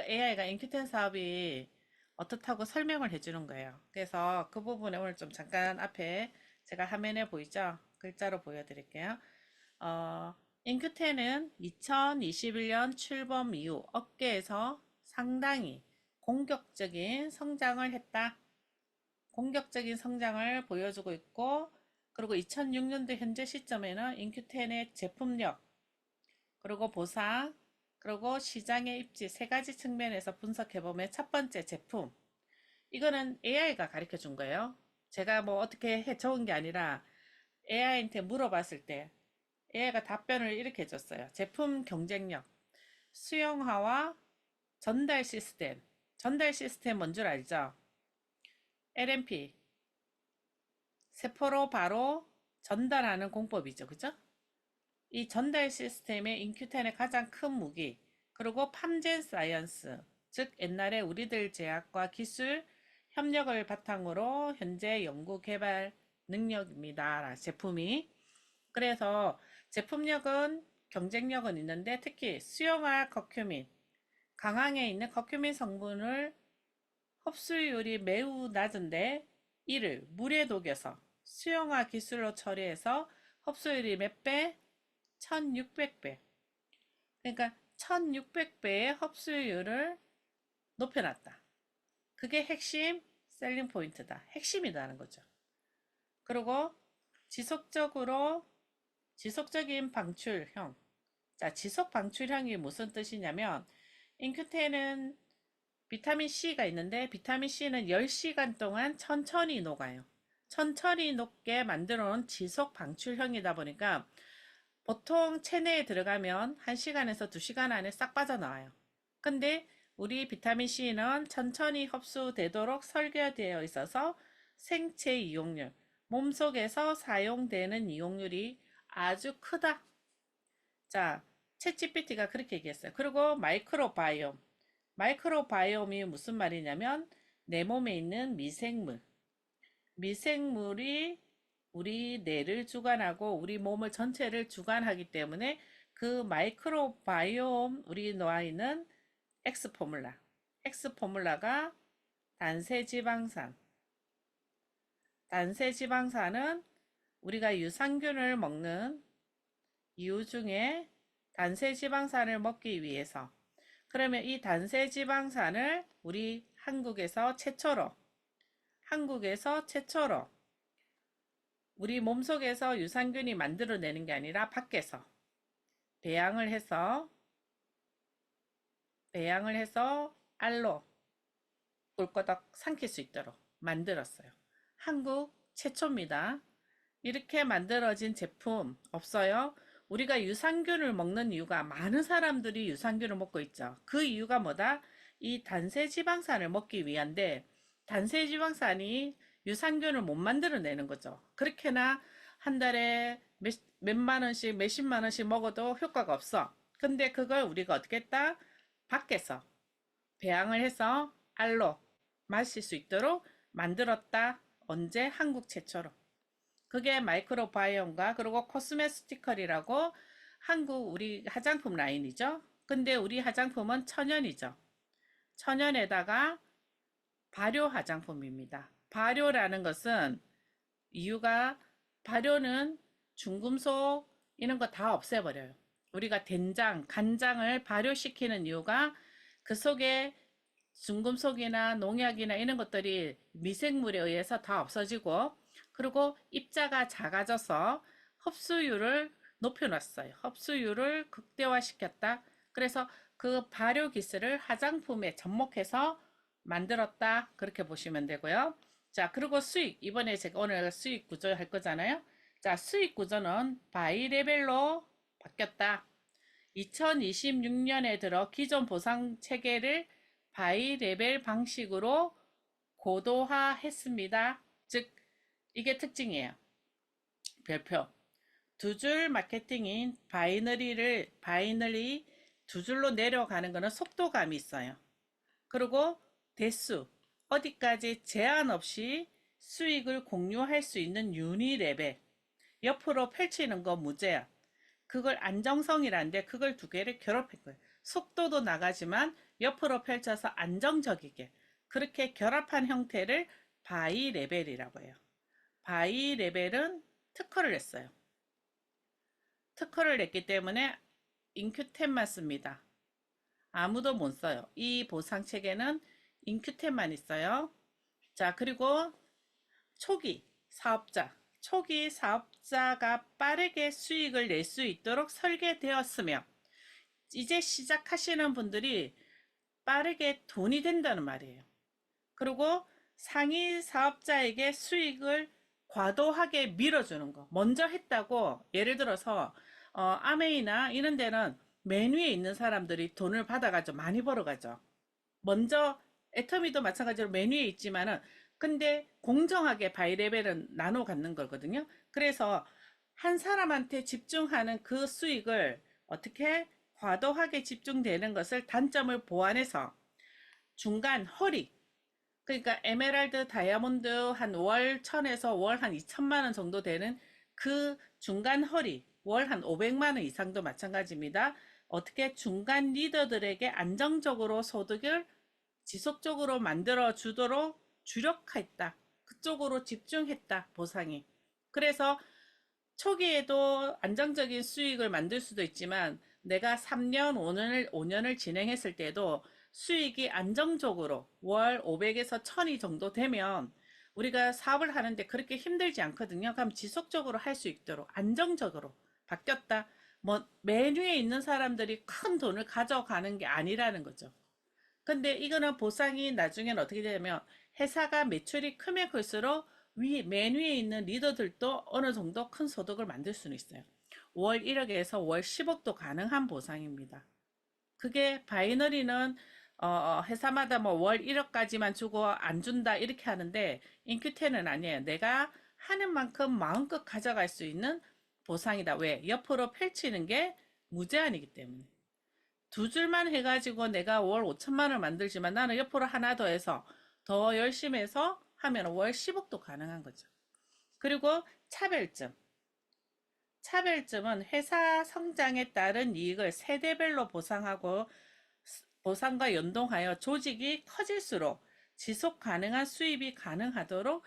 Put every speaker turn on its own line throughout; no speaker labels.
AI가 인큐텐 사업이 어떻다고 설명을 해주는 거예요. 그래서 그 부분에 오늘 좀 잠깐 앞에 제가 화면에 보이죠? 글자로 보여드릴게요. 어, 인큐텐은 2021년 출범 이후 업계에서 상당히 공격적인 성장을 했다. 공격적인 성장을 보여주고 있고, 그리고 2006년도 현재 시점에는 인큐텐의 제품력, 그리고 보상, 그리고 시장의 입지 세 가지 측면에서 분석해보면 첫 번째 제품. 이거는 AI가 가르쳐 준 거예요. 제가 뭐 어떻게 해 적은 게 아니라 AI한테 물어봤을 때 AI가 답변을 이렇게 해줬어요. 제품 경쟁력, 수용화와 전달 시스템. 전달 시스템 뭔 줄 알죠? LNP. 세포로 바로 전달하는 공법이죠. 그죠? 이 전달 시스템의 인큐텐의 가장 큰 무기, 그리고 팜젠 사이언스, 즉 옛날에 우리들 제약과 기술 협력을 바탕으로 현재 연구 개발 능력입니다. 제품이. 그래서 제품력은 경쟁력은 있는데 특히 수용화 커큐민, 강황에 있는 커큐민 성분을 흡수율이 매우 낮은데 이를 물에 녹여서 수용화 기술로 처리해서 흡수율이 몇 배? 1600배. 그러니까 1600배의 흡수율을 높여놨다. 그게 핵심 셀링 포인트다. 핵심이라는 거죠. 그리고 지속적인 방출형. 자, 지속 방출형이 무슨 뜻이냐면 인큐텐은 비타민 C가 있는데 비타민 C는 10시간 동안 천천히 녹아요. 천천히 녹게 만들어 놓은 지속 방출형이다 보니까 보통 체내에 들어가면 1시간에서 2시간 안에 싹 빠져나와요. 근데 우리 비타민 C는 천천히 흡수되도록 설계되어 있어서 생체 이용률, 몸속에서 사용되는 이용률이 아주 크다. 자, 챗GPT가 그렇게 얘기했어요. 그리고 마이크로바이옴. 마이크로바이옴이 무슨 말이냐면 내 몸에 있는 미생물이 우리 뇌를 주관하고 우리 몸을 전체를 주관하기 때문에 그 마이크로바이옴 우리 뇌에는 X 포뮬라가 단세지방산. 단세지방산은 우리가 유산균을 먹는 이유 중에 단세지방산을 먹기 위해서, 그러면 이 단세지방산을 우리 한국에서 최초로 우리 몸속에서 유산균이 만들어내는 게 아니라 밖에서 배양을 해서 알로 꿀거덕 삼킬 수 있도록 만들었어요. 한국 최초입니다. 이렇게 만들어진 제품 없어요. 우리가 유산균을 먹는 이유가, 많은 사람들이 유산균을 먹고 있죠. 그 이유가 뭐다? 이 단세지방산을 먹기 위한데 단세지방산이 유산균을 못 만들어내는 거죠. 그렇게나 한 달에 몇만 원씩 몇십만 원씩 먹어도 효과가 없어. 근데 그걸 우리가 어떻게 했다? 밖에서 배양을 해서 알로 마실 수 있도록 만들었다. 언제? 한국 최초로. 그게 마이크로바이옴과 그리고 코스메스티컬이라고 한국 우리 화장품 라인이죠. 근데 우리 화장품은 천연이죠. 천연에다가 발효 화장품입니다. 발효라는 것은 이유가, 발효는 중금속 이런 거 다 없애버려요. 우리가 된장, 간장을 발효시키는 이유가 그 속에 중금속이나 농약이나 이런 것들이 미생물에 의해서 다 없어지고, 그리고 입자가 작아져서 흡수율을 높여놨어요. 흡수율을 극대화시켰다. 그래서 그 발효 기술을 화장품에 접목해서 만들었다. 그렇게 보시면 되고요. 자, 그리고 수익. 이번에 제가 오늘 수익 구조 할 거잖아요. 자, 수익 구조는 바이 레벨로 바뀌었다. 2026년에 들어 기존 보상 체계를 바이 레벨 방식으로 고도화했습니다. 즉, 이게 특징이에요. 별표. 두 줄 마케팅인 바이너리 두 줄로 내려가는 거는 속도감이 있어요. 그리고 대수, 어디까지 제한 없이 수익을 공유할 수 있는 유니레벨, 옆으로 펼치는 거 무제한, 그걸 안정성이라는데 그걸 두 개를 결합한 거예요. 속도도 나가지만 옆으로 펼쳐서 안정적이게 그렇게 결합한 형태를 바이 레벨이라고 해요. 바이 레벨은 특허를 냈어요. 특허를 냈기 때문에 인큐템만 씁니다. 아무도 못 써요. 이 보상체계는 인큐템만 있어요. 자, 그리고 초기 사업자가 빠르게 수익을 낼 수 있도록 설계되었으며, 이제 시작하시는 분들이 빠르게 돈이 된다는 말이에요. 그리고 상위 사업자에게 수익을 과도하게 밀어주는 거. 먼저 했다고, 예를 들어서, 아메이나 이런 데는 맨 위에 있는 사람들이 돈을 받아가지고 많이 벌어가죠. 먼저 애터미도 마찬가지로 맨 위에 있지만은 근데 공정하게 바이레벨은 나눠 갖는 거거든요. 그래서 한 사람한테 집중하는 그 수익을 어떻게 과도하게 집중되는 것을 단점을 보완해서 중간 허리, 그러니까 에메랄드 다이아몬드 한 월 1000에서 월 한 2천만 원 정도 되는 그 중간 허리, 월 한 500만 원 이상도 마찬가지입니다. 어떻게 중간 리더들에게 안정적으로 소득을 지속적으로 만들어 주도록 주력했다. 그쪽으로 집중했다. 보상이. 그래서 초기에도 안정적인 수익을 만들 수도 있지만 내가 3년, 5년을 진행했을 때도 수익이 안정적으로 월 500에서 1000이 정도 되면 우리가 사업을 하는데 그렇게 힘들지 않거든요. 그럼 지속적으로 할 수 있도록 안정적으로 바뀌었다. 뭐 맨 위에 있는 사람들이 큰 돈을 가져가는 게 아니라는 거죠. 근데 이거는 보상이 나중엔 어떻게 되냐면 회사가 매출이 크면 클수록 맨 위에 있는 리더들도 어느 정도 큰 소득을 만들 수는 있어요. 월 1억에서 월 10억도 가능한 보상입니다. 그게 바이너리는 회사마다 뭐 월 1억까지만 주고 안 준다 이렇게 하는데 인큐텐은 아니에요. 내가 하는 만큼 마음껏 가져갈 수 있는 보상이다. 왜? 옆으로 펼치는 게 무제한이기 때문에. 두 줄만 해가지고 내가 월 5천만 원 만들지만 나는 옆으로 하나 더 해서 더 열심히 해서 하면 월 10억도 가능한 거죠. 그리고 차별점. 차별점은 회사 성장에 따른 이익을 세대별로 보상하고 보상과 연동하여 조직이 커질수록 지속 가능한 수입이 가능하도록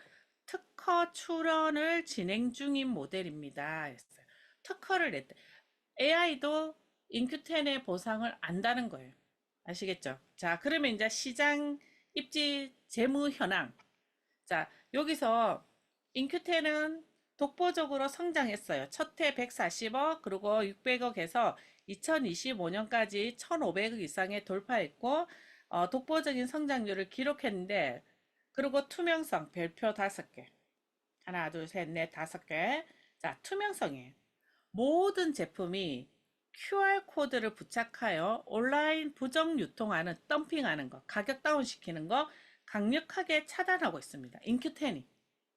특허 출원을 진행 중인 모델입니다. 특허를 냈다. AI도 인큐텐의 보상을 안다는 거예요. 아시겠죠? 자, 그러면 이제 시장 입지 재무 현황. 자, 여기서 인큐텐은 독보적으로 성장했어요. 첫 해 140억, 그리고 600억에서 2025년까지 1,500억 이상에 돌파했고, 독보적인 성장률을 기록했는데, 그리고 투명성, 별표 5개. 하나, 둘, 셋, 넷, 5개. 자, 투명성이에요. 모든 제품이 QR코드를 부착하여 온라인 부정 유통하는 덤핑하는 거, 가격 다운시키는 거 강력하게 차단하고 있습니다. 인큐텐이.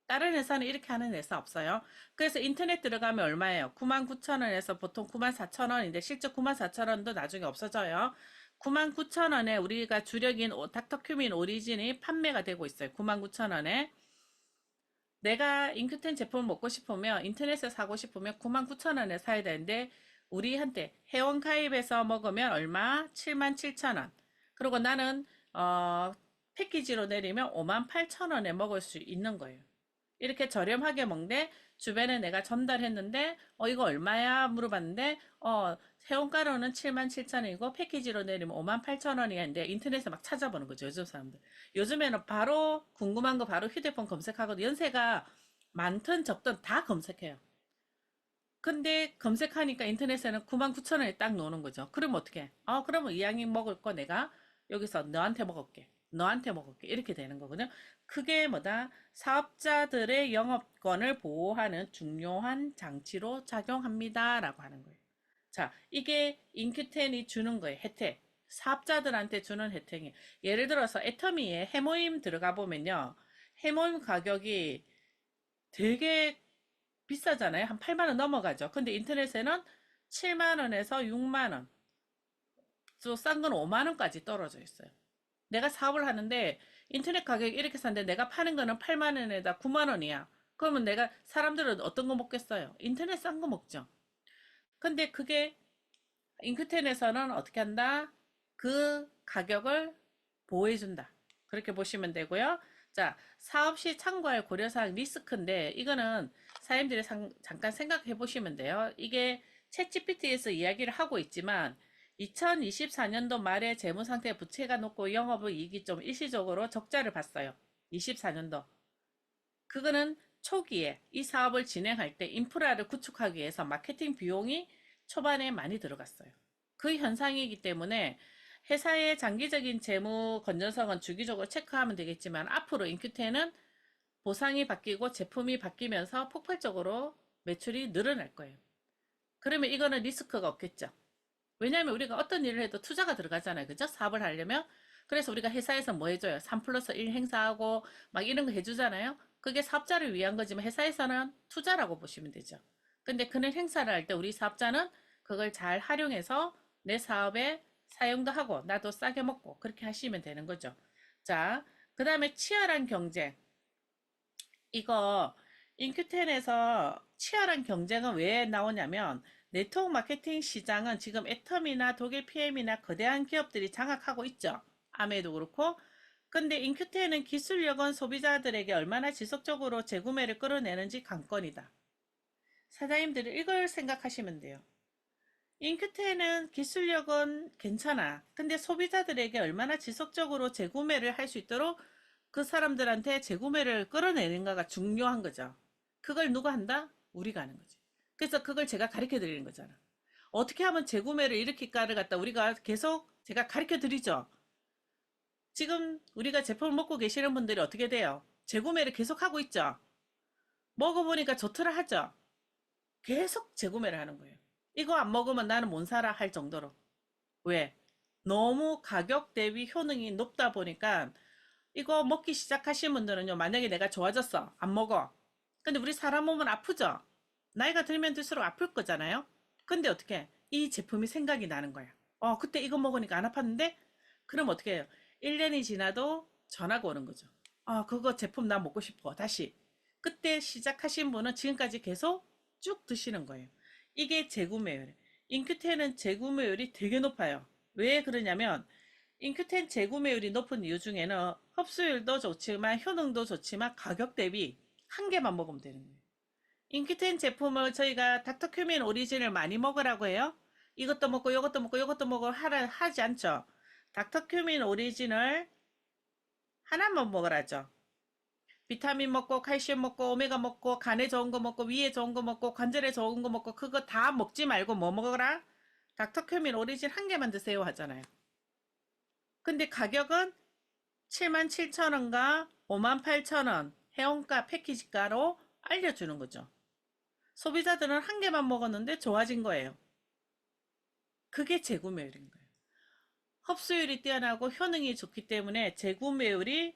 다른 회사는 이렇게 하는 회사 없어요. 그래서 인터넷 들어가면 얼마예요? 99,000원에서 보통 94,000원인데 실제 94,000원도 나중에 없어져요. 99,000원에 우리가 주력인 닥터큐민 오리진이 판매가 되고 있어요. 99,000원에. 내가 인큐텐 제품을 먹고 싶으면 인터넷에 사고 싶으면 99,000원에 사야 되는데 우리한테 회원 가입해서 먹으면 얼마? 77,000원. 그리고 나는 패키지로 내리면 58,000원에 먹을 수 있는 거예요. 이렇게 저렴하게 먹는데 주변에 내가 전달했는데 이거 얼마야? 물어봤는데 회원가로는 77,000원이고 패키지로 내리면 58,000원이었는데 인터넷에 막 찾아보는 거죠. 요즘 사람들. 요즘에는 바로 궁금한 거 바로 휴대폰 검색하거든요. 연세가 많든 적든 다 검색해요. 근데 검색하니까 인터넷에는 99,000원에 딱 나오는 거죠. 그럼 어떻게? 그러면 이왕이 먹을 거 내가 여기서 너한테 먹을게. 너한테 먹을게. 이렇게 되는 거거든요. 그게 뭐다? 사업자들의 영업권을 보호하는 중요한 장치로 작용합니다. 라고 하는 거예요. 자, 이게 인큐텐이 주는 거예요. 혜택. 사업자들한테 주는 혜택이. 예를 들어서 애터미에 해모임 들어가 보면요. 해모임 가격이 되게 비싸잖아요. 한 8만 원 넘어가죠. 근데 인터넷에는 7만 원에서 6만 원, 또 싼 건 5만 원까지 떨어져 있어요. 내가 사업을 하는데 인터넷 가격이 이렇게 싼데 내가 파는 거는 8만 원에다 9만 원이야. 그러면 내가 사람들은 어떤 거 먹겠어요? 인터넷 싼 거 먹죠. 근데 그게 인큐텐에서는 어떻게 한다? 그 가격을 보호해준다. 그렇게 보시면 되고요. 자, 사업 시 참고할 고려사항 리스크인데 이거는 사장님들이 잠깐 생각해 보시면 돼요. 이게 챗GPT에서 이야기를 하고 있지만 2024년도 말에 재무상태 부채가 높고 영업이익이 좀 일시적으로 적자를 봤어요. 24년도. 그거는 초기에 이 사업을 진행할 때 인프라를 구축하기 위해서 마케팅 비용이 초반에 많이 들어갔어요. 그 현상이기 때문에 회사의 장기적인 재무 건전성은 주기적으로 체크하면 되겠지만 앞으로 인큐테는 보상이 바뀌고 제품이 바뀌면서 폭발적으로 매출이 늘어날 거예요. 그러면 이거는 리스크가 없겠죠. 왜냐하면 우리가 어떤 일을 해도 투자가 들어가잖아요. 그죠? 사업을 하려면. 그래서 우리가 회사에서 뭐 해줘요? 3+1 행사하고 막 이런 거 해주잖아요. 그게 사업자를 위한 거지만 회사에서는 투자라고 보시면 되죠. 근데 그런 행사를 할 때 우리 사업자는 그걸 잘 활용해서 내 사업에 사용도 하고 나도 싸게 먹고 그렇게 하시면 되는 거죠. 자, 그 다음에 치열한 경쟁. 이거 인큐텐에서 치열한 경쟁은 왜 나오냐면 네트워크 마케팅 시장은 지금 애텀이나 독일 PM이나 거대한 기업들이 장악하고 있죠. 아메도 그렇고. 근데 인큐텐은 기술력은 소비자들에게 얼마나 지속적으로 재구매를 끌어내는지 관건이다. 사장님들은 이걸 생각하시면 돼요. 인큐텐은 기술력은 괜찮아. 근데 소비자들에게 얼마나 지속적으로 재구매를 할 수 있도록 그 사람들한테 재구매를 끌어내는가가 중요한 거죠. 그걸 누가 한다? 우리가 하는 거지. 그래서 그걸 제가 가르쳐 드리는 거잖아. 어떻게 하면 재구매를 일으킬까를 갖다 우리가 계속 제가 가르쳐 드리죠. 지금 우리가 제품을 먹고 계시는 분들이 어떻게 돼요? 재구매를 계속 하고 있죠. 먹어보니까 좋더라 하죠. 계속 재구매를 하는 거예요. 이거 안 먹으면 나는 못 살아 할 정도로. 왜? 너무 가격 대비 효능이 높다 보니까 이거 먹기 시작하신 분들은요, 만약에 내가 좋아졌어. 안 먹어. 근데 우리 사람 몸은 아프죠? 나이가 들면 들수록 아플 거잖아요? 근데 어떻게? 이 제품이 생각이 나는 거야. 그때 이거 먹으니까 안 아팠는데? 그럼 어떻게 해요? 1년이 지나도 전화가 오는 거죠. 그거 제품 나 먹고 싶어. 다시. 그때 시작하신 분은 지금까지 계속 쭉 드시는 거예요. 이게 재구매율. 인큐텐은 재구매율이 되게 높아요. 왜 그러냐면 인큐텐 재구매율이 높은 이유 중에는 흡수율도 좋지만 효능도 좋지만 가격 대비 한 개만 먹으면 되는 거예요. 인큐텐 제품을 저희가 닥터큐민 오리진을 많이 먹으라고 해요. 이것도 먹고 이것도 먹고 이것도 먹고 하지 않죠. 닥터큐민 오리진을 하나만 먹으라죠. 비타민 먹고 칼슘 먹고 오메가 먹고 간에 좋은 거 먹고 위에 좋은 거 먹고 관절에 좋은 거 먹고 그거 다 먹지 말고 뭐 먹어라? 닥터큐민 오리진 한 개만 드세요 하잖아요. 근데 가격은 77,000원과 58,000원 회원가 패키지가로 알려주는 거죠. 소비자들은 한 개만 먹었는데 좋아진 거예요. 그게 재구매율인 거예요. 흡수율이 뛰어나고 효능이 좋기 때문에 재구매율이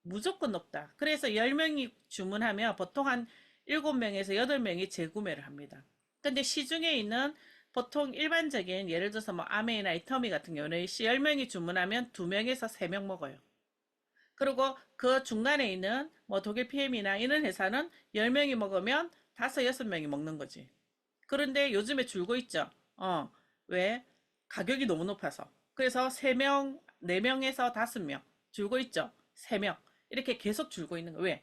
무조건 높다. 그래서 10명이 주문하면 보통 한 7명에서 8명이 재구매를 합니다. 근데 시중에 있는 보통 일반적인 예를 들어서 뭐 아메이나 이터미 같은 경우는 10명이 주문하면 2명에서 3명 먹어요. 그리고 그 중간에 있는 뭐 독일 PM이나 이런 회사는 10명이 먹으면 5, 6명이 먹는 거지. 그런데 요즘에 줄고 있죠. 왜? 가격이 너무 높아서. 그래서 3명, 4명에서 5명 줄고 있죠. 3명. 이렇게 계속 줄고 있는 거예요. 왜?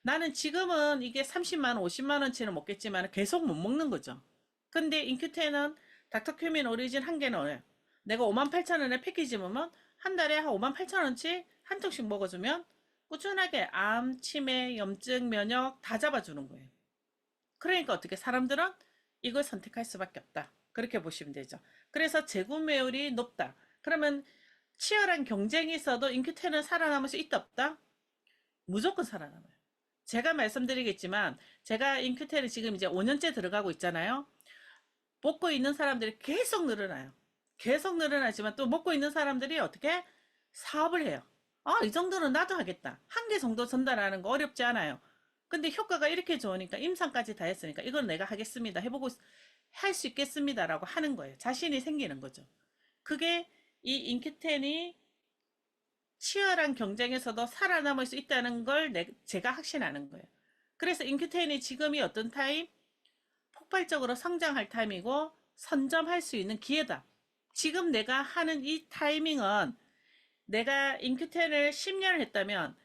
나는 지금은 이게 30만 원, 50만 원치는 먹겠지만 계속 못 먹는 거죠. 근데 인큐테는 닥터큐민 오리진 한 개는 어요 내가 58,000원에 패키지 보면 한 달에 한 58,000원치 한 통씩 먹어주면 꾸준하게 암, 치매, 염증, 면역 다 잡아주는 거예요. 그러니까 어떻게 사람들은 이걸 선택할 수밖에 없다. 그렇게 보시면 되죠. 그래서 재구매율이 높다. 그러면 치열한 경쟁이 있어도 인큐테는 살아남을 수 있다 없다? 무조건 살아남아요. 제가 말씀드리겠지만 제가 인큐테를 지금 이제 5년째 들어가고 있잖아요. 먹고 있는 사람들이 계속 늘어나요. 계속 늘어나지만 또 먹고 있는 사람들이 어떻게 사업을 해요. 이 정도는 나도 하겠다. 한 개 정도 전달하는 거 어렵지 않아요. 근데 효과가 이렇게 좋으니까 임상까지 다 했으니까 이건 내가 하겠습니다. 해보고 할 수 있겠습니다라고 하는 거예요. 자신이 생기는 거죠. 그게 이 인큐텐이 치열한 경쟁에서도 살아남을 수 있다는 걸 제가 확신하는 거예요. 그래서 인큐텐이 지금이 어떤 타임? 폭발적으로 성장할 타임이고 선점할 수 있는 기회다. 지금 내가 하는 이 타이밍은 내가 인큐텐을 10년을 했다면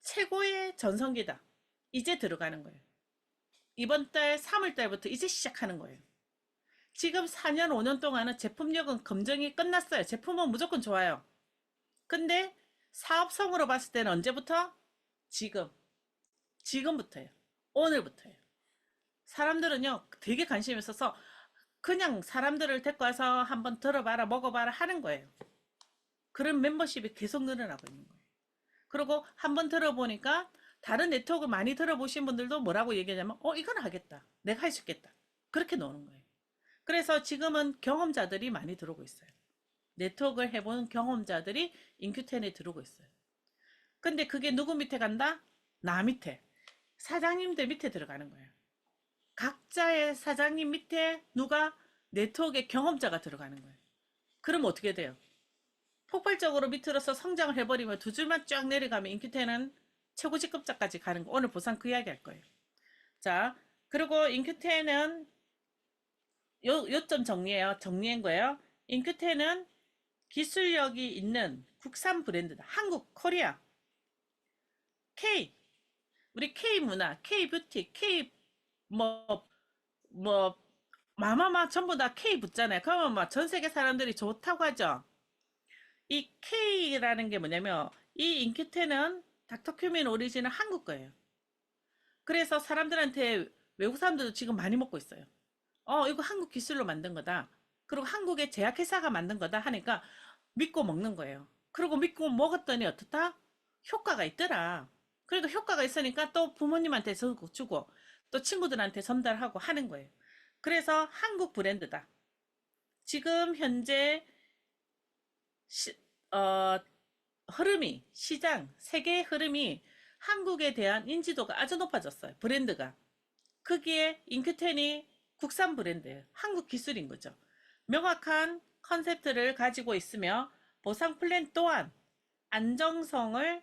최고의 전성기다. 이제 들어가는 거예요. 이번 달 3월 달부터 이제 시작하는 거예요. 지금 4년, 5년 동안은 제품력은 검증이 끝났어요. 제품은 무조건 좋아요. 근데 사업성으로 봤을 때는 언제부터? 지금. 지금부터예요. 오늘부터예요. 사람들은요, 되게 관심이 있어서 그냥 사람들을 데리고 와서 한번 들어봐라, 먹어봐라 하는 거예요. 그런 멤버십이 계속 늘어나고 있는 거예요. 그리고 한번 들어보니까 다른 네트워크 많이 들어보신 분들도 뭐라고 얘기하냐면, 이건 하겠다. 내가 할 수 있겠다. 그렇게 노는 거예요. 그래서 지금은 경험자들이 많이 들어오고 있어요. 네트워크를 해본 경험자들이 인큐텐에 들어오고 있어요. 근데 그게 누구 밑에 간다? 나 밑에. 사장님들 밑에 들어가는 거예요. 각자의 사장님 밑에 누가? 네트워크의 경험자가 들어가는 거예요. 그럼 어떻게 돼요? 폭발적으로 밑으로서 성장을 해버리면 두 줄만 쫙 내려가면 인큐텐은 최고 직급자까지 가는 거. 오늘 보상 그 이야기 할 거예요. 자, 그리고 인큐텐은 요점 정리해요. 정리한 거예요. 인큐텐은 기술력이 있는 국산 브랜드다. 한국, 코리아, K. 우리 K 문화, K 뷰티, K 뭐, 뭐, 마마마 전부 다 K 붙잖아요. 그러면 막 전 세계 사람들이 좋다고 하죠. 이 K라는 게 뭐냐면, 이 인큐텐은 닥터큐민 오리지널 한국 거예요. 그래서 사람들한테 외국 사람들도 지금 많이 먹고 있어요. 이거 한국 기술로 만든 거다. 그리고 한국의 제약회사가 만든 거다 하니까 믿고 먹는 거예요. 그리고 믿고 먹었더니 어떻다? 효과가 있더라. 그러니까 효과가 있으니까 또 부모님한테 주고 또 친구들한테 전달하고 하는 거예요. 그래서 한국 브랜드다. 지금 현재 시, 어, 흐름이 시장 세계의 흐름이 한국에 대한 인지도가 아주 높아졌어요. 브랜드가. 거기에 인큐텐이 국산 브랜드예요. 한국 기술인 거죠. 명확한 컨셉트를 가지고 있으며 보상 플랜 또한 안정성을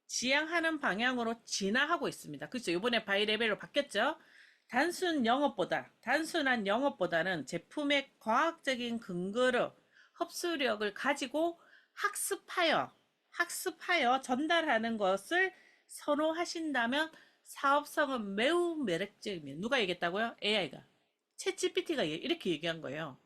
지향하는 방향으로 진화하고 있습니다. 그렇죠. 이번에 바이 레벨로 바뀌었죠. 단순한 영업보다는 제품의 과학적인 근거로 흡수력을 가지고 학습하여 전달하는 것을 선호하신다면 사업성은 매우 매력적입니다. 누가 얘기했다고요? AI가. 챗 GPT가 이렇게 얘기한 거예요.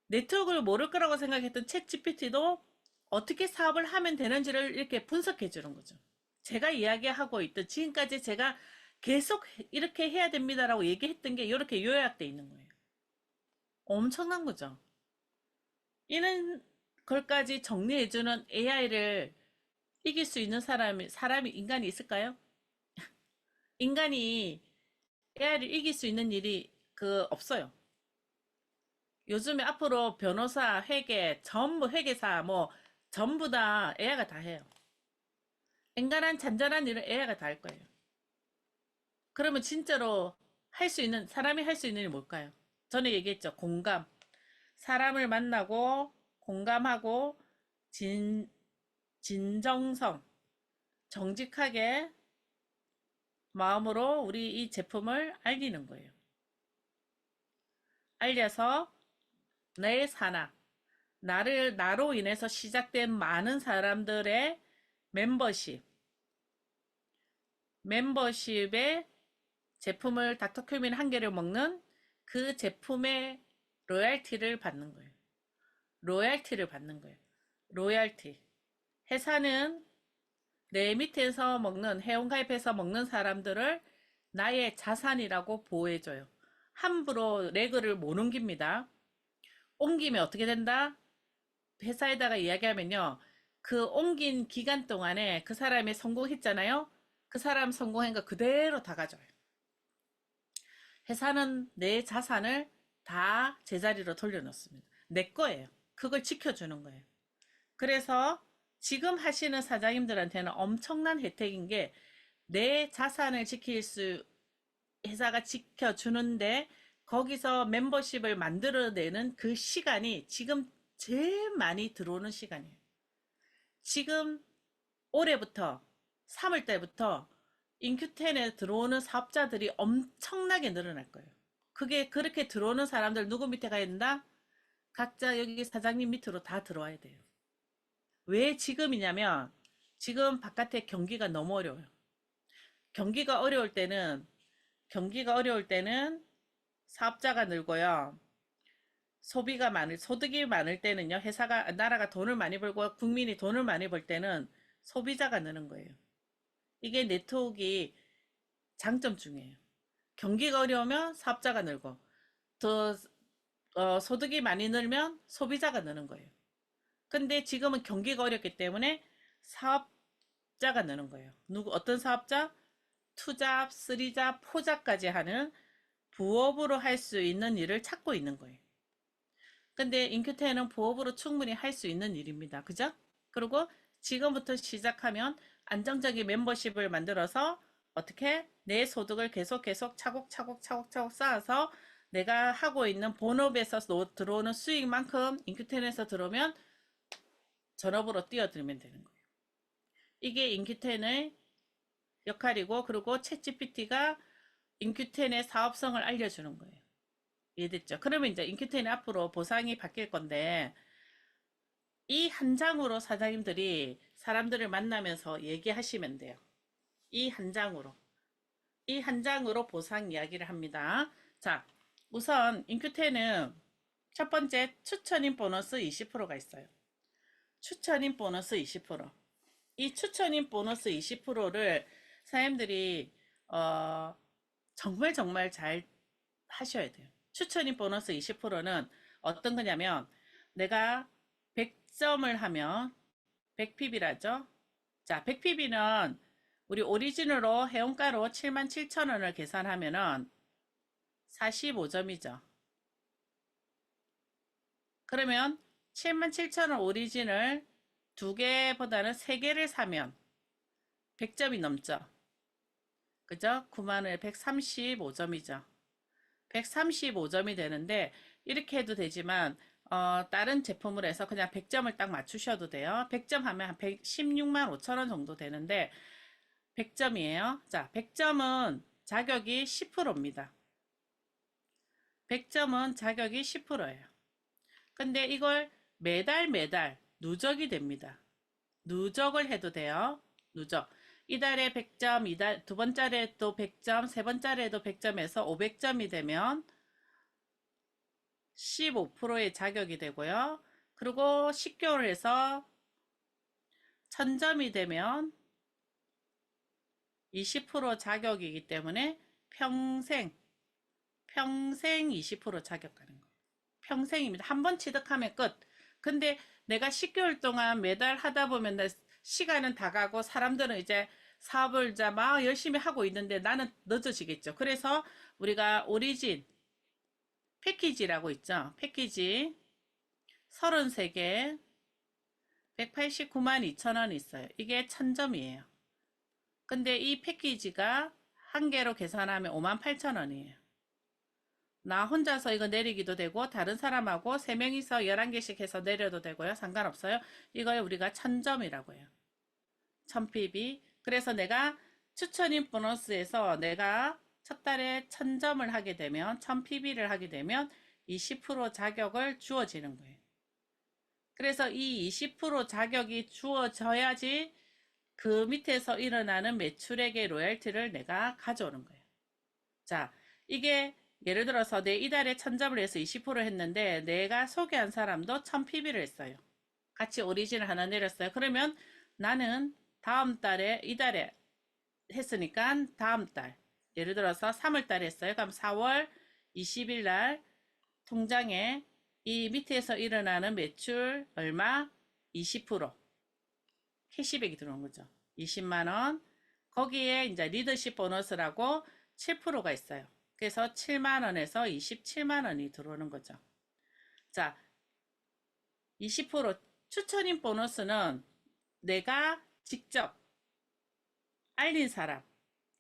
네트워크를 모를 거라고 생각했던 챗 GPT도 어떻게 사업을 하면 되는지를 이렇게 분석해 주는 거죠. 제가 이야기하고 있던 지금까지 제가 계속 이렇게 해야 됩니다라고 얘기했던 게 이렇게 요약돼 있는 거예요. 엄청난 거죠. 이런 걸까지 정리해주는 AI를 이길 수 있는 인간이 있을까요? 인간이 AI를 이길 수 있는 일이 없어요. 요즘에 앞으로 변호사, 회계, 전부 회계사, 뭐, 전부 다 AI가 다 해요. 인간한 잔잔한 일을 AI가 다 할 거예요. 그러면 진짜로 사람이 할 수 있는 일이 뭘까요? 전에 얘기했죠. 공감. 사람을 만나고, 공감하고, 진정성, 정직하게 마음으로 우리 이 제품을 알리는 거예요. 알려서 내 산하, 나로 인해서 시작된 많은 사람들의 멤버십, 멤버십의 제품을 닥터큐민 한 개를 먹는 그 제품의 로얄티를 받는 거예요. 로얄티를 받는 거예요. 로얄티. 회사는 내 밑에서 먹는, 회원가입해서 먹는 사람들을 나의 자산이라고 보호해줘요. 함부로 레그를 못 옮깁니다. 옮기면 어떻게 된다? 회사에다가 이야기하면요. 그 옮긴 기간 동안에 그 사람이 성공했잖아요. 그 사람 성공한 거 그대로 다 가져요. 회사는 내 자산을 다 제자리로 돌려놓습니다. 내 거예요. 그걸 지켜주는 거예요. 그래서 지금 하시는 사장님들한테는 엄청난 혜택인 게 내 자산을 회사가 지켜주는데 거기서 멤버십을 만들어내는 그 시간이 지금 제일 많이 들어오는 시간이에요. 지금 올해부터 3월 달부터 인큐텐에 들어오는 사업자들이 엄청나게 늘어날 거예요. 그게 그렇게 들어오는 사람들 누구 밑에 가야 된다? 각자 여기 사장님 밑으로 다 들어와야 돼요. 왜 지금이냐면 지금 바깥에 경기가 너무 어려워요. 경기가 어려울 때는 경기가 어려울 때는 사업자가 늘고요. 소득이 많을 때는요, 나라가 돈을 많이 벌고 국민이 돈을 많이 벌 때는 소비자가 느는 거예요. 이게 네트워크가 장점 중이에요. 경기가 어려우면 사업자가 늘고, 더, 소득이 많이 늘면 소비자가 느는 거예요. 근데 지금은 경기가 어렵기 때문에 사업자가 느는 거예요. 어떤 사업자? 투잡, 쓰리잡, 포잡까지 하는 부업으로 할 수 있는 일을 찾고 있는 거예요. 근데 인큐테는 부업으로 충분히 할 수 있는 일입니다. 그죠? 그리고 지금부터 시작하면 안정적인 멤버십을 만들어서 어떻게 내 소득을 계속 차곡차곡 쌓아서 내가 하고 있는 본업에서 들어오는 수익만큼 인큐텐에서 들어오면 전업으로 뛰어들면 되는 거예요. 이게 인큐텐의 역할이고, 그리고 챗GPT가 인큐텐의 사업성을 알려주는 거예요. 이해됐죠? 그러면 이제 인큐텐이 앞으로 보상이 바뀔 건데, 이 한 장으로 사장님들이 사람들을 만나면서 얘기하시면 돼요. 이 한 장으로. 이 한 장으로 보상 이야기를 합니다. 자, 우선 인큐텐은 첫 번째 추천인 보너스 20%가 있어요. 추천인 보너스 20%. 이 추천인 보너스 20%를 사장님들이 정말 잘 하셔야 돼요. 추천인 보너스 20%는 어떤 거냐면 내가 100점을 하면 100pb라죠. 자, 100pb는 우리 오리지널로 회원가로 77,000원을 계산하면은 45점이죠. 그러면 77,000원 오리지널 두 개보다는 세 개를 사면 100점이 넘죠. 그죠? 9만원에 135점이죠. 135점이 되는데 이렇게 해도 되지만 다른 제품을 해서 그냥 100점을 딱 맞추셔도 돼요. 100점 하면 한 116만 5천원 정도 되는데 100점이에요. 자, 100점은 자격이 10%입니다. 100점은 자격이 10%예요. 근데 이걸 매달 누적이 됩니다. 누적을 해도 돼요. 누적. 이달에 100점, 두 번째에 또 100점, 세 번째에도 100점에서 500점이 되면 15%의 자격이 되고요. 그리고 10개월에서 1000점이 되면 20% 자격이기 때문에 평생 20% 자격하는 거예요. 평생입니다. 한 번 취득하면 끝. 근데 내가 10개월 동안 매달 하다 보면 시간은 다 가고 사람들은 이제 사업을 이제 막 열심히 하고 있는데 나는 늦어지겠죠. 그래서 우리가 오리진 패키지라고 있죠. 패키지 33개 189만 2천원 있어요. 이게 1000점이에요. 근데 이 패키지가 한 개로 계산하면 5만 8천원이에요. 나 혼자서 이거 내리기도 되고 다른 사람하고 3명이서 11개씩 해서 내려도 되고요. 상관없어요. 이걸 우리가 1000점이라고 해요. 1000pb. 그래서 내가 추천인 보너스에서 내가 첫 달에 1000점을 하게 되면 1000pb를 하게 되면 20% 자격을 주어지는 거예요. 그래서 이 20% 자격이 주어져야지 그 밑에서 일어나는 매출액의 로열티를 내가 가져오는 거예요. 자, 이게 예를 들어서 내 이달에 1000점을 해서 20% 했는데 내가 소개한 사람도 1000pb를 했어요. 같이 오리진을 하나 내렸어요. 그러면 나는 다음 달에 이달에 했으니까 다음 달 예를 들어서 3월 달에 했어요. 그럼 4월 20일 날 통장에 이 밑에서 일어나는 매출 얼마? 20% 캐시백이 들어온 거죠. 20만 원. 거기에 이제 리더십 보너스라고 7%가 있어요. 그래서 7만 원에서 27만 원이 들어오는 거죠. 자, 20% 추천인 보너스는 내가 직접 알린 사람,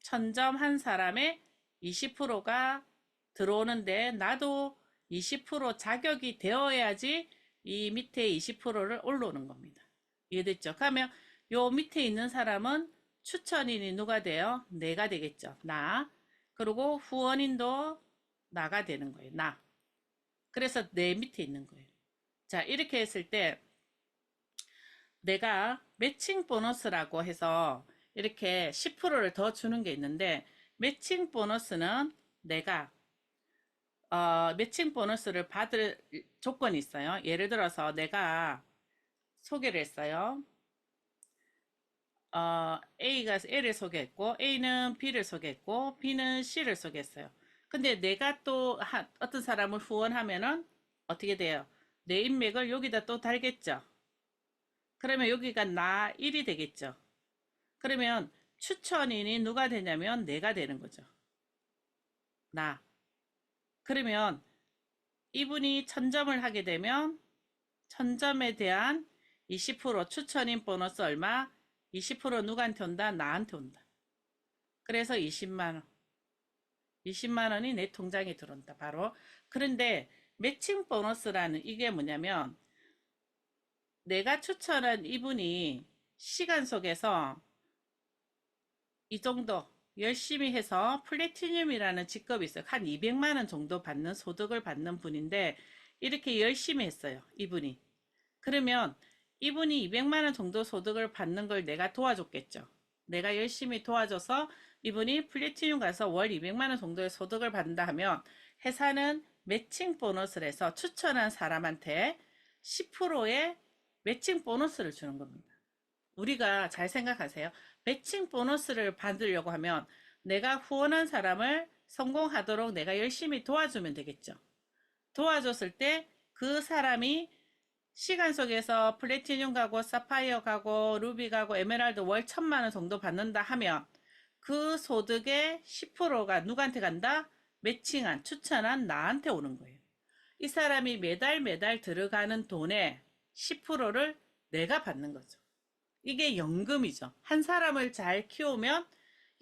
1000점 한 사람의 20%가 들어오는데 나도 20% 자격이 되어야지 이 밑에 20%를 올라오는 겁니다. 이해됐죠? 그러면 요 밑에 있는 사람은 추천인이 누가 돼요? 내가 되겠죠. 나. 그리고 후원인도 나가 되는 거예요. 나. 그래서 내 밑에 있는 거예요. 자, 이렇게 했을 때 내가 매칭 보너스라고 해서 이렇게 10%를 더 주는 게 있는데, 매칭 보너스는 내가 매칭 보너스를 받을 조건이 있어요. 예를 들어서 내가 소개를 했어요. A가 L을 소개했고, A는 B를 소개했고, B는 C를 소개했어요. 근데 내가 또 어떤 사람을 후원하면은 어떻게 돼요? 내 인맥을 여기다 또 달겠죠. 그러면 여기가 나 1이 되겠죠. 그러면 추천인이 누가 되냐면 내가 되는 거죠. 나. 그러면 이분이 1000점을 하게 되면 1000점에 대한 20% 추천인 보너스 얼마? 20% 누구한테 온다? 나한테 온다. 그래서 20만원. 20만원이 내 통장에 들어온다. 바로. 그런데 매칭 보너스라는 이게 뭐냐면 내가 추천한 이분이 시간 속에서 이 정도 열심히 해서 플래티늄이라는 직급이 있어요. 한 200만원 정도 받는 소득을 받는 분인데 이렇게 열심히 했어요. 이분이. 그러면 이분이 200만원 정도 소득을 받는 걸 내가 도와줬겠죠. 내가 열심히 도와줘서 이분이 플래티늄 가서 월 200만원 정도의 소득을 받는다 하면 회사는 매칭 보너스를 해서 추천한 사람한테 10%의 매칭 보너스를 주는 겁니다. 우리가 잘 생각하세요. 매칭 보너스를 받으려고 하면 내가 후원한 사람을 성공하도록 내가 열심히 도와주면 되겠죠. 도와줬을 때 그 사람이 시간 속에서 플래티늄 가고 사파이어 가고 루비 가고 에메랄드 월 1000만원 정도 받는다 하면 그 소득의 10%가 누구한테 간다? 매칭한, 추천한 나한테 오는 거예요. 이 사람이 매달 들어가는 돈의 10%를 내가 받는 거죠. 이게 연금이죠. 한 사람을 잘 키우면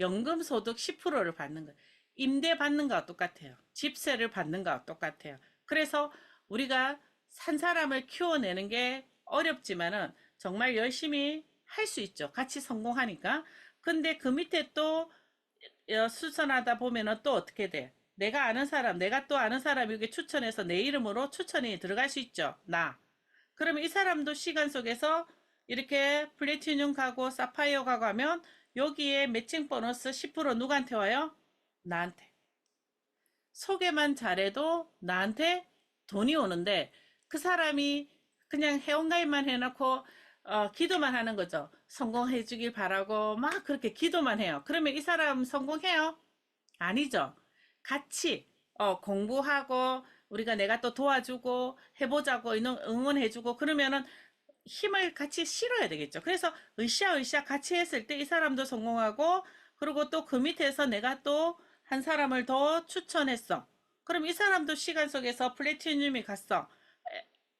연금 소득 10%를 받는 거예요. 임대 받는 거와 똑같아요. 집세를 받는 거와 똑같아요. 그래서 우리가 한 사람을 키워내는 게 어렵지만은 정말 열심히 할 수 있죠. 같이 성공하니까. 근데 그 밑에 또 수선하다 보면은 또 어떻게 돼? 내가 아는 사람, 내가 또 아는 사람 여기 추천해서 내 이름으로 추천이 들어갈 수 있죠. 나. 그러면 이 사람도 시간 속에서 이렇게 플래티늄 가고 사파이어 가고 하면 여기에 매칭 보너스 10% 누구한테 와요? 나한테. 소개만 잘해도 나한테 돈이 오는데 그 사람이 그냥 회원가입만 해놓고 기도만 하는 거죠. 성공해 주길 바라고 막 그렇게 기도만 해요. 그러면 이 사람 성공해요? 아니죠. 같이 공부하고 우리가 내가 또 도와주고 해보자고 응원해주고 그러면은 힘을 같이 실어야 되겠죠. 그래서 으쌰으쌰 같이 했을 때 이 사람도 성공하고 그리고 또 그 밑에서 내가 또 한 사람을 더 추천했어. 그럼 이 사람도 시간 속에서 플래티늄이 갔어.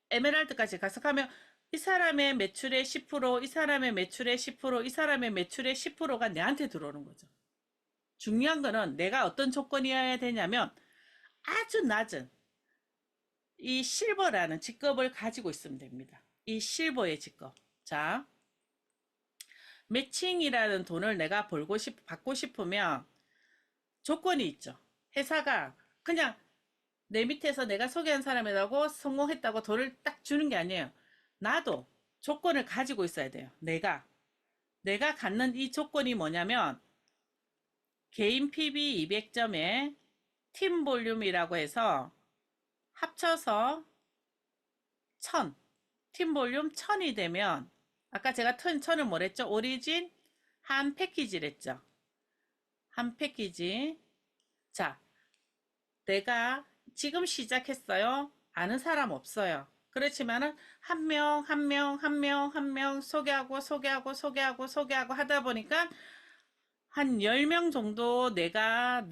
에메랄드까지 갔어. 하면 이 사람의 매출의 10%, 이 사람의 매출의 10%, 이 사람의 매출의 10%가 내한테 들어오는 거죠. 중요한 거는 내가 어떤 조건이어야 되냐면 아주 낮은 이 실버라는 직급을 가지고 있으면 됩니다. 이 실버의 직급. 자, 매칭이라는 돈을 내가 받고 싶으면 조건이 있죠. 회사가 그냥 내 밑에서 내가 소개한 사람이라고 성공했다고 돈을 딱 주는 게 아니에요. 나도 조건을 가지고 있어야 돼요. 내가 갖는 이 조건이 뭐냐면 개인 PB 200점에 팀 볼륨이라고 해서 합쳐서 1000, 팀 볼륨 1000이 되면 아까 제가 1000을 뭐랬죠? 오리진 한 패키지랬죠. 한 패키지. 자, 내가 지금 시작했어요. 아는 사람 없어요. 그렇지만은 한 명, 한 명, 한 명, 한 명 소개하고 하다 보니까 한 10명 정도 내가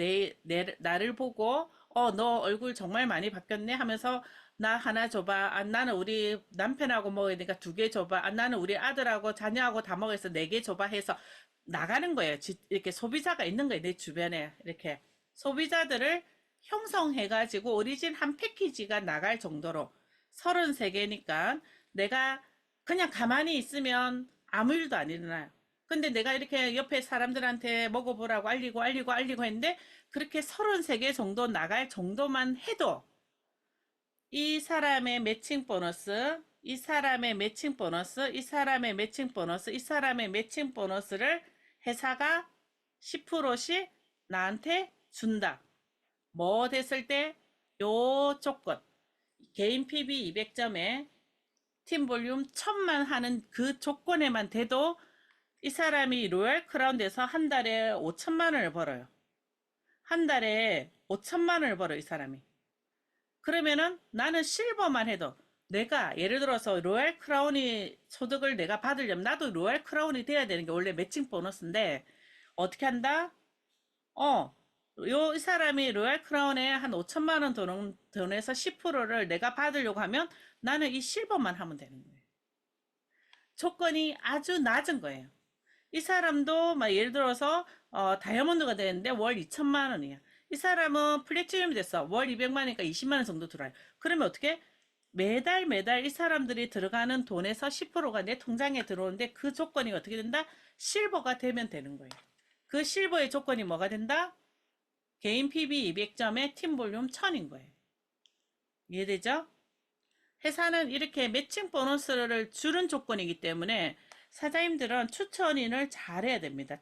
나를 보고 너 얼굴 정말 많이 바뀌었네 하면서 나 하나 줘봐. 아, 나는 우리 남편하고 먹어야 되니까 2개 줘봐. 아, 나는 우리 아들하고 자녀하고 다 먹어서 4개 줘봐 해서 나가는 거예요. 이렇게 소비자가 있는 거예요. 내 주변에 이렇게 소비자들을 형성해가지고 오리진 한 패키지가 나갈 정도로 33개니까 내가 그냥 가만히 있으면 아무 일도 안 일어나요. 근데 내가 이렇게 옆에 사람들한테 먹어보라고 알리고 했는데 그렇게 33개 정도 나갈 정도만 해도 이 사람의 매칭 보너스 이 사람의 매칭 보너스, 이 사람의 매칭 보너스, 이 사람의 매칭 보너스를 회사가 10%씩 나한테 준다. 뭐 됐을 때? 요 조건. 개인 PB 200점에 팀 볼륨 1000만 하는 그 조건에만 돼도 이 사람이 로얄 크라운 돼서 한 달에 5천만 원을 벌어요. 한 달에 5천만 원을 벌어, 이 사람이. 그러면은 나는 실버만 해도 내가 예를 들어서 로얄 크라운이 소득을 내가 받으려면 나도 로얄 크라운이 돼야 되는 게 원래 매칭 보너스인데 어떻게 한다? 이 사람이 로얄 크라운에 한 5천만 원 돈에서 10%를 내가 받으려고 하면 나는 이 실버만 하면 되는 거예요. 조건이 아주 낮은 거예요. 이 사람도 막 예를 들어서 다이아몬드가 되는데 월 2천만 원이야. 이 사람은 플래티넘이 됐어. 월 200만 원이니까 20만 원 정도 들어요. 그러면 어떻게? 매달 이 사람들이 들어가는 돈에서 10%가 내 통장에 들어오는데 그 조건이 어떻게 된다? 실버가 되면 되는 거예요. 그 실버의 조건이 뭐가 된다? 개인 PB 200점에 팀 볼륨 1000인 거예요. 이해되죠? 회사는 이렇게 매칭 보너스를 주는 조건이기 때문에 사장님들은 추천인을 잘해야 됩니다.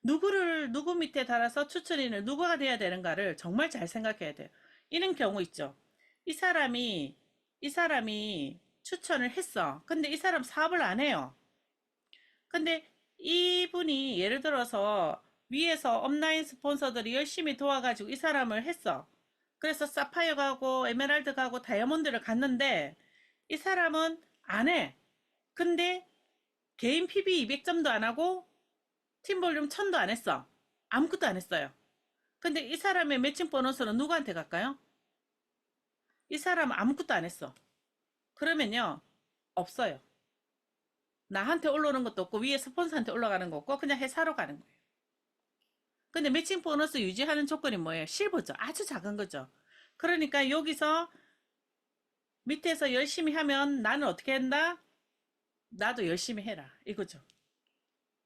누구 밑에 달아서 추천인을 누구가 돼야 되는가를 정말 잘 생각해야 돼요. 이런 경우 있죠. 이 사람이 추천을 했어. 근데 이 사람 사업을 안 해요. 근데 이분이 예를 들어서 위에서 업라인 스폰서들이 열심히 도와가지고 이 사람을 했어. 그래서 사파이어 가고 에메랄드 가고 다이아몬드를 갔는데 이 사람은 안 해. 근데 개인 PB 200점도 안 하고 팀 볼륨 1000도 안 했어. 아무것도 안 했어요. 근데 이 사람의 매칭 보너스는 누구한테 갈까요? 이 사람은 아무것도 안 했어. 그러면요, 없어요. 나한테 올라오는 것도 없고 위에 스폰서한테 올라가는 거 없고 그냥 회사로 가는 거예요. 근데 매칭 보너스 유지하는 조건이 뭐예요? 실버죠. 아주 작은 거죠. 그러니까 여기서 밑에서 열심히 하면 나는 어떻게 한다? 나도 열심히 해라. 이거죠.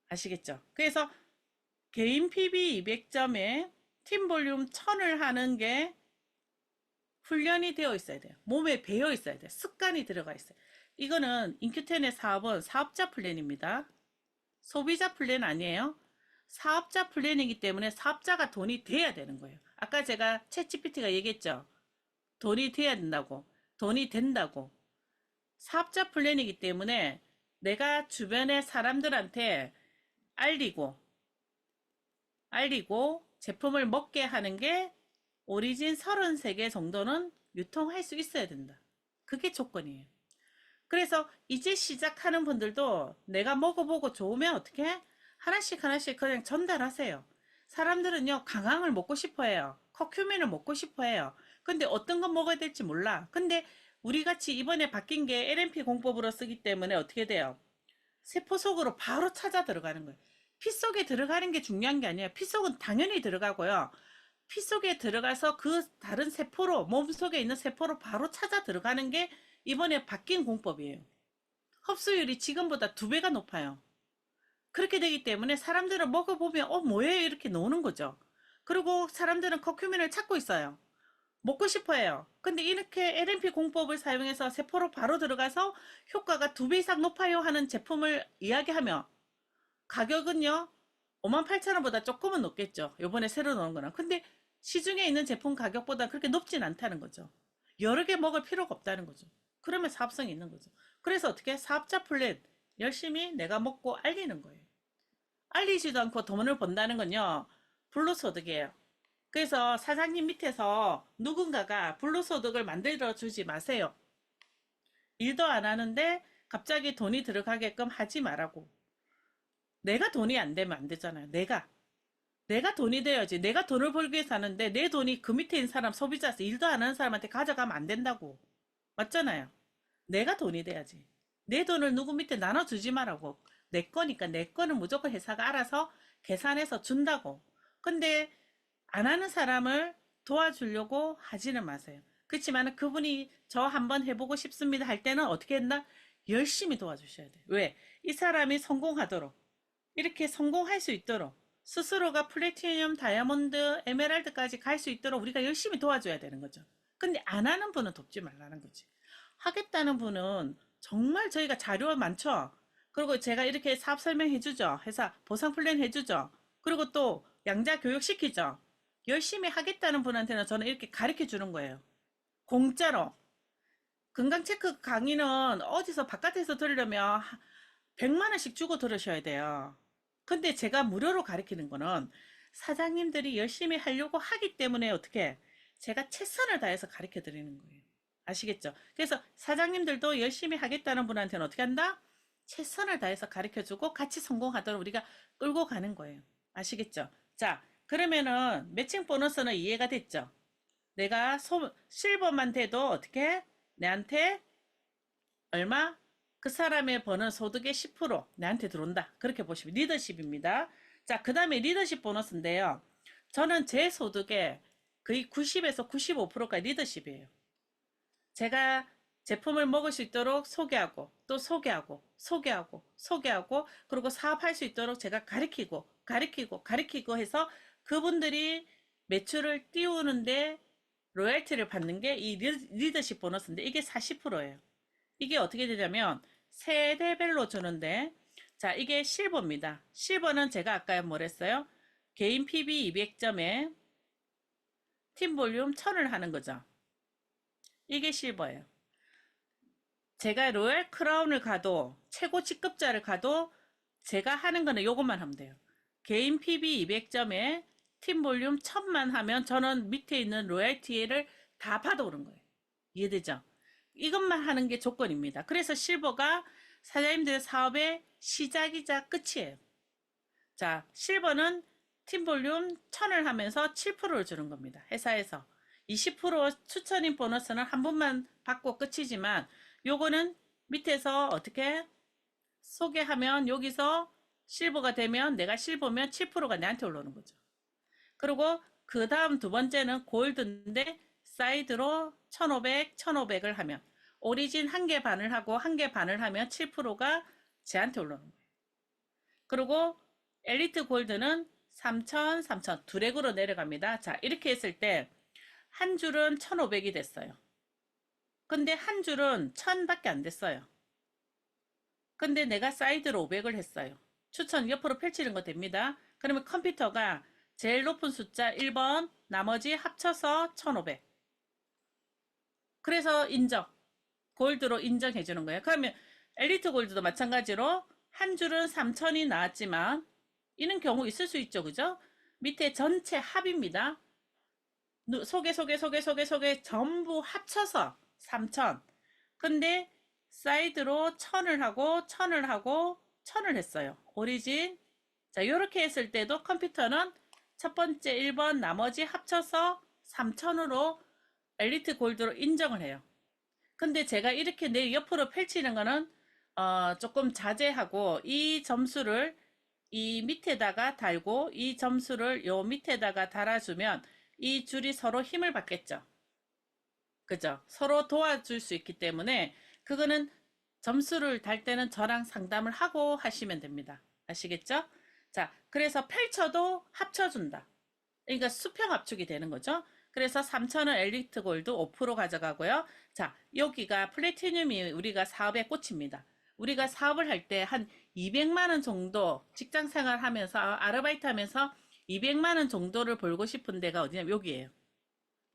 아시겠죠? 그래서 개인 PB 200점에 팀 볼륨 1000을 하는 게 훈련이 되어 있어야 돼요. 몸에 배어 있어야 돼요. 습관이 들어가 있어요. 이거는 인큐텐의 사업은 사업자 플랜입니다. 소비자 플랜 아니에요. 사업자 플랜이기 때문에 사업자가 돈이 돼야 되는 거예요. 아까 제가 챗GPT가 얘기했죠. 돈이 돼야 된다고. 돈이 된다고. 사업자 플랜이기 때문에 내가 주변의 사람들한테 알리고 제품을 먹게 하는 게 오리진 33개 정도는 유통할 수 있어야 된다. 그게 조건이에요. 그래서 이제 시작하는 분들도 내가 먹어보고 좋으면 어떻게 해? 하나씩 그냥 전달하세요. 사람들은요, 강황을 먹고 싶어 해요. 커큐민을 먹고 싶어 해요. 근데 어떤 건 먹어야 될지 몰라. 근데 우리 같이 이번에 바뀐 게 LNP 공법으로 쓰기 때문에 어떻게 돼요? 세포 속으로 바로 찾아 들어가는 거예요. 피 속에 들어가는 게 중요한 게 아니에요. 피 속은 당연히 들어가고요. 피 속에 들어가서 그 다른 세포로, 몸속에 있는 세포로 바로 찾아 들어가는 게 이번에 바뀐 공법이에요. 흡수율이 지금보다 2배가 높아요. 그렇게 되기 때문에 사람들은 먹어보면 뭐예요? 이렇게 노는 거죠. 그리고 사람들은 커큐민을 찾고 있어요. 먹고 싶어 해요. 근데 이렇게 LNP 공법을 사용해서 세포로 바로 들어가서 효과가 2배 이상 높아요 하는 제품을 이야기하면 가격은요 58,000원보다 조금은 높겠죠. 요번에 새로 나온 거는. 근데 시중에 있는 제품 가격보다 그렇게 높진 않다는 거죠. 여러 개 먹을 필요가 없다는 거죠. 그러면 사업성이 있는 거죠. 그래서 어떻게 사업자 플랜 열심히 내가 먹고 알리는 거예요. 알리지도 않고 돈을 번다는 건요 불로소득이에요. 그래서 사장님 밑에서 누군가가 불로소득을 만들어 주지 마세요. 일도 안 하는데 갑자기 돈이 들어가게끔 하지 말라고. 내가 돈이 안 되면 안 되잖아요. 내가 돈이 돼야지. 내가 돈을 벌기 위해서 하는데 내 돈이 그 밑에 있는 사람 소비자서 일도 안 하는 사람한테 가져가면 안 된다고. 맞잖아요. 내가 돈이 돼야지. 내 돈을 누구 밑에 나눠주지 말라고. 내 거니까 내 거는 무조건 회사가 알아서 계산해서 준다고. 근데 안 하는 사람을 도와주려고 하지는 마세요. 그렇지만 그분이 저 한번 해보고 싶습니다 할 때는 어떻게 했나? 열심히 도와주셔야 돼요. 왜? 이 사람이 성공하도록 이렇게 성공할 수 있도록 스스로가 플래티넘, 다이아몬드, 에메랄드까지 갈 수 있도록 우리가 열심히 도와줘야 되는 거죠. 근데 안 하는 분은 돕지 말라는 거지. 하겠다는 분은 정말 저희가 자료 많죠. 그리고 제가 이렇게 사업 설명해 주죠. 회사 보상 플랜 해주죠. 그리고 또 양자 교육 시키죠. 열심히 하겠다는 분한테는 저는 이렇게 가르쳐 주는 거예요. 공짜로. 건강 체크 강의는 어디서 바깥에서 들으려면 100만 원씩 주고 들으셔야 돼요. 근데 제가 무료로 가르치는 거는 사장님들이 열심히 하려고 하기 때문에 어떻게 제가 최선을 다해서 가르쳐 드리는 거예요. 아시겠죠? 그래서 사장님들도 열심히 하겠다는 분한테는 어떻게 한다? 최선을 다해서 가르쳐 주고 같이 성공하도록 우리가 끌고 가는 거예요. 아시겠죠? 자, 그러면은 매칭 보너스는 이해가 됐죠? 내가 실버만 돼도 어떻게 내한테 얼마? 그 사람의 버는 소득의 10% 내한테 들어온다. 그렇게 보시면 리더십입니다. 자, 그 다음에 리더십 보너스인데요. 저는 제 소득의 거의 90에서 95%가 리더십이에요. 제가 제품을 먹을 수 있도록 소개하고 또 소개하고 그리고 사업할 수 있도록 제가 가르치고 해서 그분들이 매출을 띄우는데 로열티를 받는 게 이 리더십 보너스인데 이게 40%예요. 이게 어떻게 되냐면 세대별로 주는데 자 이게 실버입니다. 실버는 제가 아까 뭐랬어요? 개인 PB 200점에 팀 볼륨 1000을 하는 거죠. 이게 실버예요. 제가 로얄 크라운을 가도 최고 직급자를 가도 제가 하는 거는 요것만 하면 돼요. 개인 PB 200점에 팀 볼륨 1000만 하면 저는 밑에 있는 로얄티를 다 받아오는 거예요. 이해되죠? 이것만 하는 게 조건입니다. 그래서 실버가 사장님들의 사업의 시작이자 끝이에요. 자, 실버는 팀 볼륨 1000을 하면서 7%를 주는 겁니다. 회사에서. 20% 추천인 보너스는 한 번만 받고 끝이지만 요거는 밑에서 어떻게 소개하면 여기서 실버가 되면 내가 실버면 7%가 내한테 올라오는 거죠. 그리고 그 다음 두 번째는 골드인데 사이드로 1500, 1500을 하면 오리진 한 개 반을 하고 한 개 반을 하면 7%가 제한테 올라오는 거예요. 그리고 엘리트 골드는 3000, 3000 두 렉으로 내려갑니다. 자, 이렇게 했을 때 한 줄은 1500이 됐어요. 근데 한 줄은 1000밖에 안 됐어요. 근데 내가 사이드로 500을 했어요. 추천 옆으로 펼치는 거 됩니다. 그러면 컴퓨터가 제일 높은 숫자 1번 나머지 합쳐서 1500. 그래서 인정. 골드로 인정해 주는 거예요. 그러면 엘리트 골드도 마찬가지로 한 줄은 3000이 나왔지만 이런 경우 있을 수 있죠. 그죠? 밑에 전체 합입니다. 소개 전부 합쳐서 3000. 근데 사이드로 1000을 하고 1000을 하고 1000을 했어요. 오리진. 자, 이렇게 했을 때도 컴퓨터는 첫 번째 1번 나머지 합쳐서 3000으로 엘리트 골드로 인정을 해요. 근데 제가 이렇게 내 옆으로 펼치는 거는 조금 자제하고 이 점수를 이 밑에다가 달고 이 점수를 요 밑에다가 달아주면 이 줄이 서로 힘을 받겠죠. 그죠? 서로 도와줄 수 있기 때문에 그거는 점수를 달 때는 저랑 상담을 하고 하시면 됩니다. 아시겠죠? 자, 그래서 펼쳐도 합쳐준다. 그러니까 수평 압축이 되는 거죠. 그래서 3,000원 엘리트 골드 5% 가져가고요. 자, 여기가 플래티늄이 우리가 사업의 꽃입니다. 우리가 사업을 할 때 한 200만 원 정도 직장 생활 하면서 아르바이트 하면서 200만 원 정도를 벌고 싶은 데가 어디냐면 여기에요.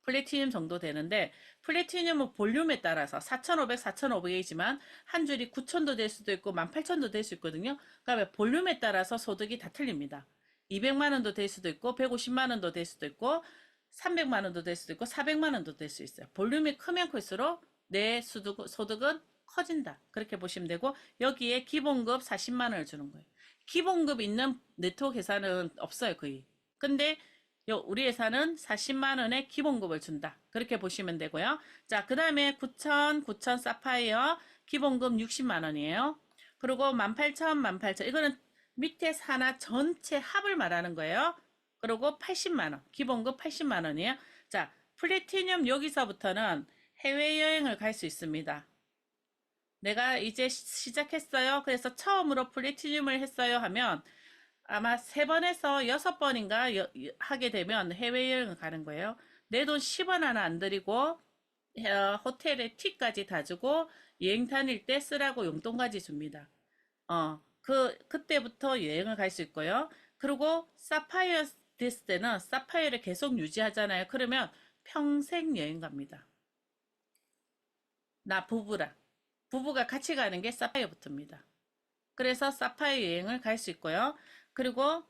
플래티늄 정도 되는데 플래티늄은 볼륨에 따라서 4,500, 4,500이지만 한 줄이 9,000도 될 수도 있고 18,000도 될 수 있거든요. 그러니까 볼륨에 따라서 소득이 다 틀립니다. 200만 원도 될 수도 있고 150만 원도 될 수도 있고 300만 원도 될 수도 있고 400만 원도 될 수 있어요. 볼륨이 크면 클수록 내 소득은 커진다. 그렇게 보시면 되고 여기에 기본급 40만 원을 주는 거예요. 기본급 있는 네트워크 회사는 없어요, 거의. 근데 우리 회사는 40만 원의 기본급을 준다. 그렇게 보시면 되고요. 자, 그 다음에 9,000 사파이어 기본급 60만 원이에요. 그리고 18,000 이거는 밑에 산하 전체 합을 말하는 거예요. 그리고 80만 원 기본급 80만 원이에요. 자, 플래티늄 여기서부터는 해외여행을 갈 수 있습니다. 내가 이제 시작했어요. 그래서 처음으로 플래티늄을 했어요 하면 아마 3번에서 6번인가 하게 되면 해외여행을 가는 거예요. 내 돈 10원 하나 안 들이고 호텔에 팁까지 다 주고 여행 다닐 때 쓰라고 용돈까지 줍니다. 그때부터 여행을 갈 수 있고요. 그리고 사파이어 됐을 때는 사파이어를 계속 유지하잖아요. 그러면 평생 여행 갑니다. 나 부부랑. 부부가 같이 가는 게 사파이어부터입니다. 그래서 사파이어 여행을 갈 수 있고요. 그리고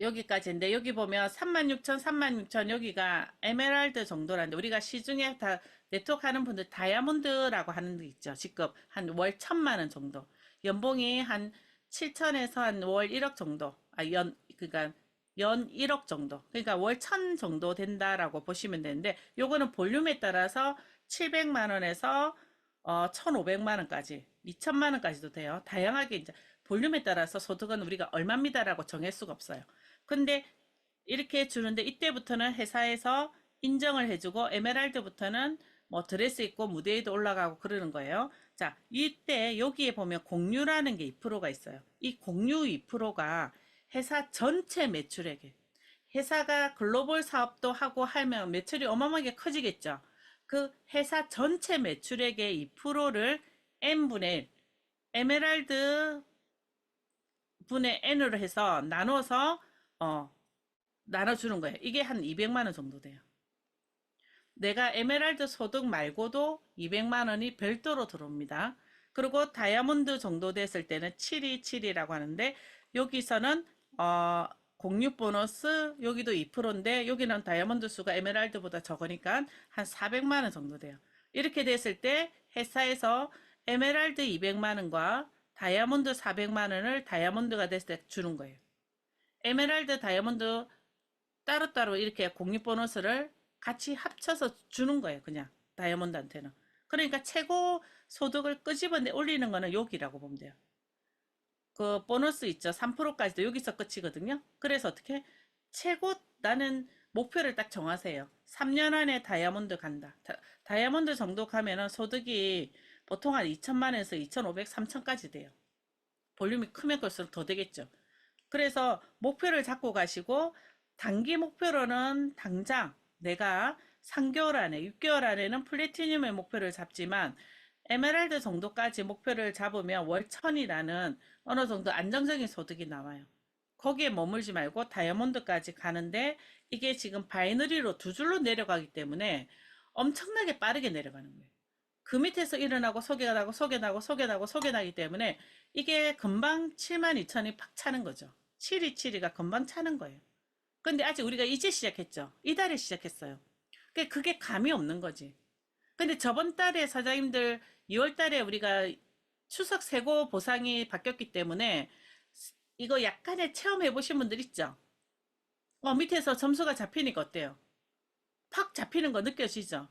여기까지인데 여기 보면 36,000, 36,000 여기가 에메랄드 정도라는데 우리가 시중에 다 네트워크 하는 분들 다이아몬드라고 하는 게 있죠. 직급 한 월 1,000만 원 정도. 연봉이 한 7천에서 한 월 1억 정도. 그러니까 연 1억 정도. 그러니까 월 1,000 정도 된다라고 보시면 되는데 요거는 볼륨에 따라서 700만 원에서 1,500만 원까지, 2천만 원까지도 돼요. 다양하게 이제 볼륨에 따라서 소득은 우리가 얼마입니다라고 정할 수가 없어요. 근데 이렇게 주는데 이때부터는 회사에서 인정을 해주고 에메랄드부터는 뭐 드레스 입고 무대에도 올라가고 그러는 거예요. 자, 이때 여기에 보면 공유라는 게 2%가 있어요. 이 공유 2%가 회사 전체 매출액에 회사가 글로벌 사업도 하고 하면 매출이 어마어마하게 커지겠죠. 그 회사 전체 매출액의 2%를 n분의 1, 에메랄드 분의 n으로 해서 나눠서 어, 나눠주는 거예요. 이게 한 200만 원 정도 돼요. 내가 에메랄드 소득 말고도 200만 원이 별도로 들어옵니다. 그리고 다이아몬드 정도 됐을 때는 727이라고 하는데 여기서는 공유 보너스 여기도 2%인데 여기는 다이아몬드 수가 에메랄드보다 적으니까 한 400만 원 정도 돼요. 이렇게 됐을 때 회사에서 에메랄드 200만 원과 다이아몬드 400만 원을 다이아몬드가 됐을 때 주는 거예요. 에메랄드 다이아몬드 따로따로 이렇게 공유 보너스를 같이 합쳐서 주는 거예요. 그냥 다이아몬드한테는. 그러니까 최고 소득을 끄집어내 올리는 거는 여기라고 보면 돼요. 그 보너스 있죠. 3%까지도 여기서 끝이거든요. 그래서 어떻게 최고 나는 목표를 딱 정하세요. 3년 안에 다이아몬드 간다. 다이아몬드 정도 가면은 소득이 보통 한 2천만 원에서 2,500, 3천까지 돼요. 볼륨이 크면 클수록 더 되겠죠. 그래서 목표를 잡고 가시고 단기 목표로는 당장 내가 3개월 안에, 6개월 안에는 플래티늄의 목표를 잡지만 에메랄드 정도까지 목표를 잡으면 월 1,000이라는 어느 정도 안정적인 소득이 나와요. 거기에 머물지 말고 다이아몬드까지 가는데 이게 지금 바이너리로 두 줄로 내려가기 때문에 엄청나게 빠르게 내려가는 거예요. 그 밑에서 일어나고 소개가 나고 소개 나고 소개 나고 소개 나기 때문에 이게 금방 72,000이 팍 차는 거죠. 727이가 금방 차는 거예요. 근데 아직 우리가 이제 시작했죠. 이달에 시작했어요. 그게 감이 없는 거지. 근데 저번 달에 사장님들 2월 달에 우리가 추석 세고 보상이 바뀌었기 때문에 이거 약간의 체험해 보신 분들 있죠? 밑에서 점수가 잡히니까 어때요? 팍 잡히는 거 느껴지죠?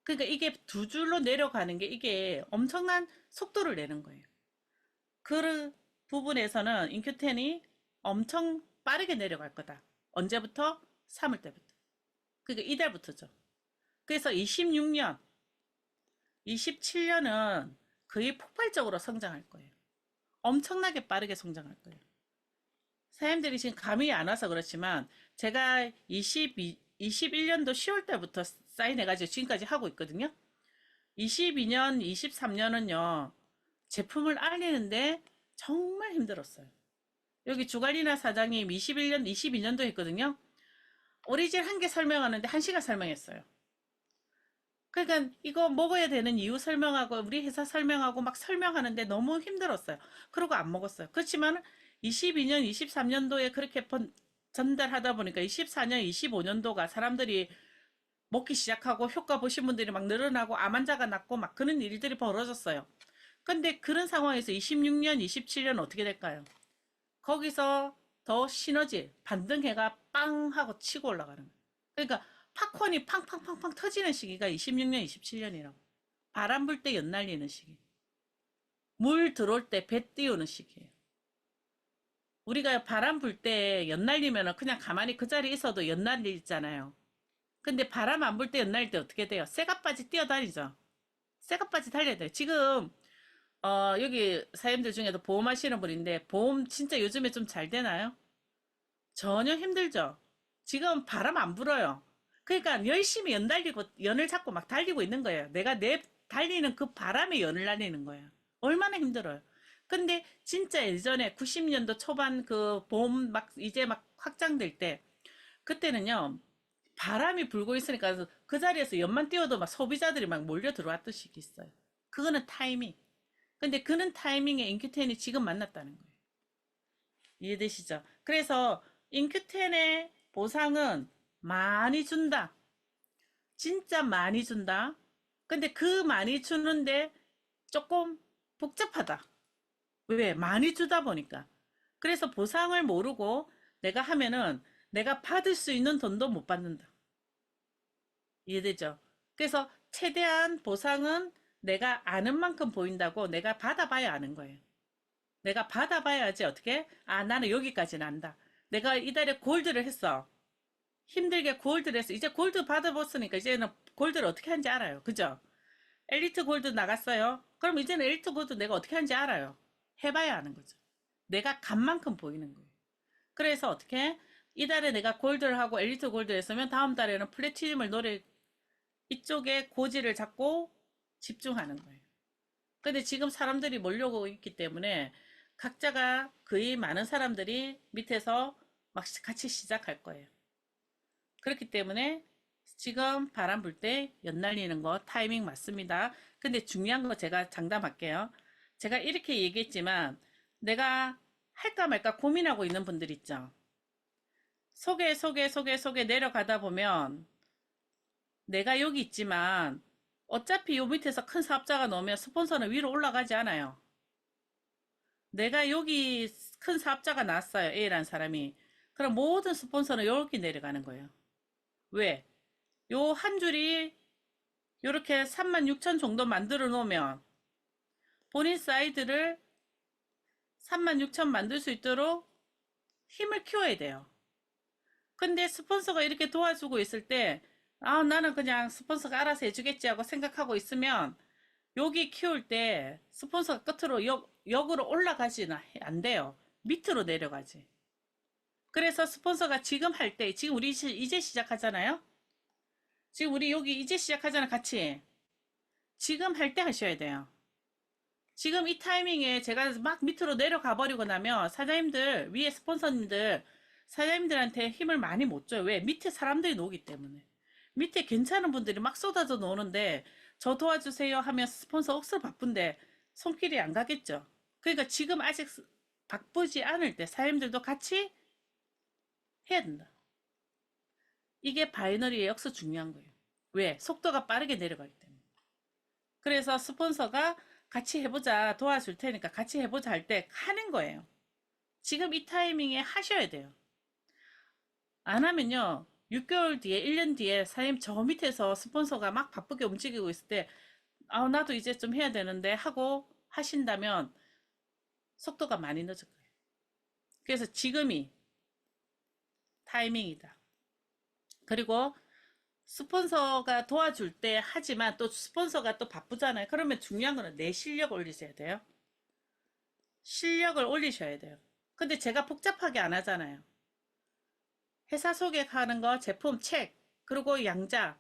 그러니까 이게 두 줄로 내려가는 게 이게 엄청난 속도를 내는 거예요. 그 부분에서는 인큐텐이 엄청 빠르게 내려갈 거다. 언제부터? 3월 때부터. 그러니까 이달부터죠. 그래서 26년, 27년은 거의 폭발적으로 성장할 거예요. 엄청나게 빠르게 성장할 거예요. 사람들이 지금 감이 안 와서 그렇지만 제가 21년도 10월 달부터 사인해가지고 지금까지 하고 있거든요. 22년, 23년은요, 제품을 알리는데 정말 힘들었어요. 여기 주갈리나 사장님 21년, 22년도 했거든요. 오리진 한 개 설명하는데 1시간 설명했어요. 그러니까 이거 먹어야 되는 이유 설명하고 우리 회사 설명하고 막 설명하는데 너무 힘들었어요. 그러고 안 먹었어요. 그렇지만 22년, 23년도에 그렇게 전달하다 보니까 24년, 25년도가 사람들이 먹기 시작하고 효과 보신 분들이 막 늘어나고 암 환자가 낫고 막 그런 일들이 벌어졌어요. 근데 그런 상황에서 26년, 27년 어떻게 될까요? 거기서 더 시너지, 반등해가 빵 하고 치고 올라가는 거예요. 그러니까 팝콘이 팡팡팡팡 터지는 시기가 26년, 27년이라고. 바람 불 때 연날리는 시기. 물 들어올 때 배 띄우는 시기예요. 우리가 바람 불 때 연날리면 그냥 가만히 그 자리에 있어도 연날리잖아요. 근데 바람 안 불 때 연날릴 때 어떻게 돼요? 쇠가빠지 뛰어다니죠. 쇠가빠지 달려야 돼요. 지금 여기 사장님들 중에도 보험하시는 분인데 보험 진짜 요즘에 좀 잘 되나요? 전혀 힘들죠. 지금 바람 안 불어요. 그러니까 열심히 연 달리고 연을 잡고 막 달리고 있는 거예요. 내가 내 달리는 그 바람에 연을 날리는 거예요. 얼마나 힘들어요. 근데 진짜 예전에 90년도 초반 그 봄 막 이제 막 확장될 때 그때는요. 바람이 불고 있으니까 그 자리에서 연만 띄워도 막 소비자들이 막 몰려 들어왔듯이 있어요. 그거는 타이밍. 근데 그는 타이밍에 인큐텐이 지금 만났다는 거예요. 이해되시죠? 그래서 인큐텐의 보상은 많이 준다. 진짜 많이 준다. 근데 그 많이 주는데 조금 복잡하다. 왜? 많이 주다 보니까. 그래서 보상을 모르고 내가 하면은 내가 받을 수 있는 돈도 못 받는다. 이해되죠? 그래서 최대한 보상은 내가 아는 만큼 보인다고 내가 받아봐야 아는 거예요. 내가 받아봐야지 어떻게? 아, 나는 여기까지는 안다. 내가 이달에 골드를 했어. 힘들게 골드를 했어. 이제 골드 받아봤으니까 이제는 골드를 어떻게 하는지 알아요. 그죠? 엘리트 골드 나갔어요. 그럼 이제는 엘리트 골드 내가 어떻게 하는지 알아요. 해봐야 아는 거죠. 내가 간 만큼 보이는 거예요. 그래서 어떻게? 이달에 내가 골드를 하고 엘리트 골드를 했으면 다음 달에는 플래티넘을 노래 이쪽에 고지를 잡고 집중하는 거예요. 근데 지금 사람들이 몰려오고 있기 때문에 각자가 거의 많은 사람들이 밑에서 막 같이 시작할 거예요. 그렇기 때문에 지금 바람 불 때 연날리는 거 타이밍 맞습니다. 근데 중요한 거 제가 장담할게요. 제가 이렇게 얘기했지만 내가 할까 말까 고민하고 있는 분들 있죠. 속에 내려가다 보면 내가 여기 있지만 어차피 요 밑에서 큰 사업자가 나오면 스폰서는 위로 올라가지 않아요. 내가 여기 큰 사업자가 났어요. A라는 사람이. 그럼 모든 스폰서는 여기 내려가는 거예요. 왜? 요 한 줄이 요렇게 36,000 정도 만들어 놓으면 본인 사이드를 36,000 만들 수 있도록 힘을 키워야 돼요. 근데 스폰서가 이렇게 도와주고 있을 때, 아, 나는 그냥 스폰서가 알아서 해주겠지 하고 생각하고 있으면 여기 키울 때 스폰서가 끝으로 역으로 올라가지는 안 돼요. 밑으로 내려가지. 그래서 스폰서가 지금 할 때, 지금 우리 이제 시작하잖아요? 지금 우리 여기 이제 시작하잖아, 같이. 지금 할 때 하셔야 돼요. 지금 이 타이밍에 제가 막 밑으로 내려가 버리고 나면 사장님들, 위에 스폰서님들, 사장님들한테 힘을 많이 못 줘요. 왜? 밑에 사람들이 노기 때문에. 밑에 괜찮은 분들이 막 쏟아져 노는데 저 도와주세요 하면 스폰서 억수로 바쁜데 손길이 안 가겠죠. 그러니까 지금 아직 바쁘지 않을 때 사장님들도 같이 해야 된다. 이게 바이너리의 역수 중요한 거예요. 왜? 속도가 빠르게 내려가기 때문에. 그래서 스폰서가 같이 해보자 도와줄 테니까 같이 해보자 할 때 하는 거예요. 지금 이 타이밍에 하셔야 돼요. 안 하면요. 6개월 뒤에 1년 뒤에 사장님 저 밑에서 스폰서가 막 바쁘게 움직이고 있을 때 아, 나도 이제 좀 해야 되는데 하고 하신다면 속도가 많이 늦을 거예요. 그래서 지금이 타이밍이다. 그리고 스폰서가 도와줄 때 하지만 또 스폰서가 또 바쁘잖아요. 그러면 중요한 거는 내 실력 올리셔야 돼요. 실력을 올리셔야 돼요. 근데 제가 복잡하게 안 하잖아요. 회사 소개하는 거, 제품 책, 그리고 양자.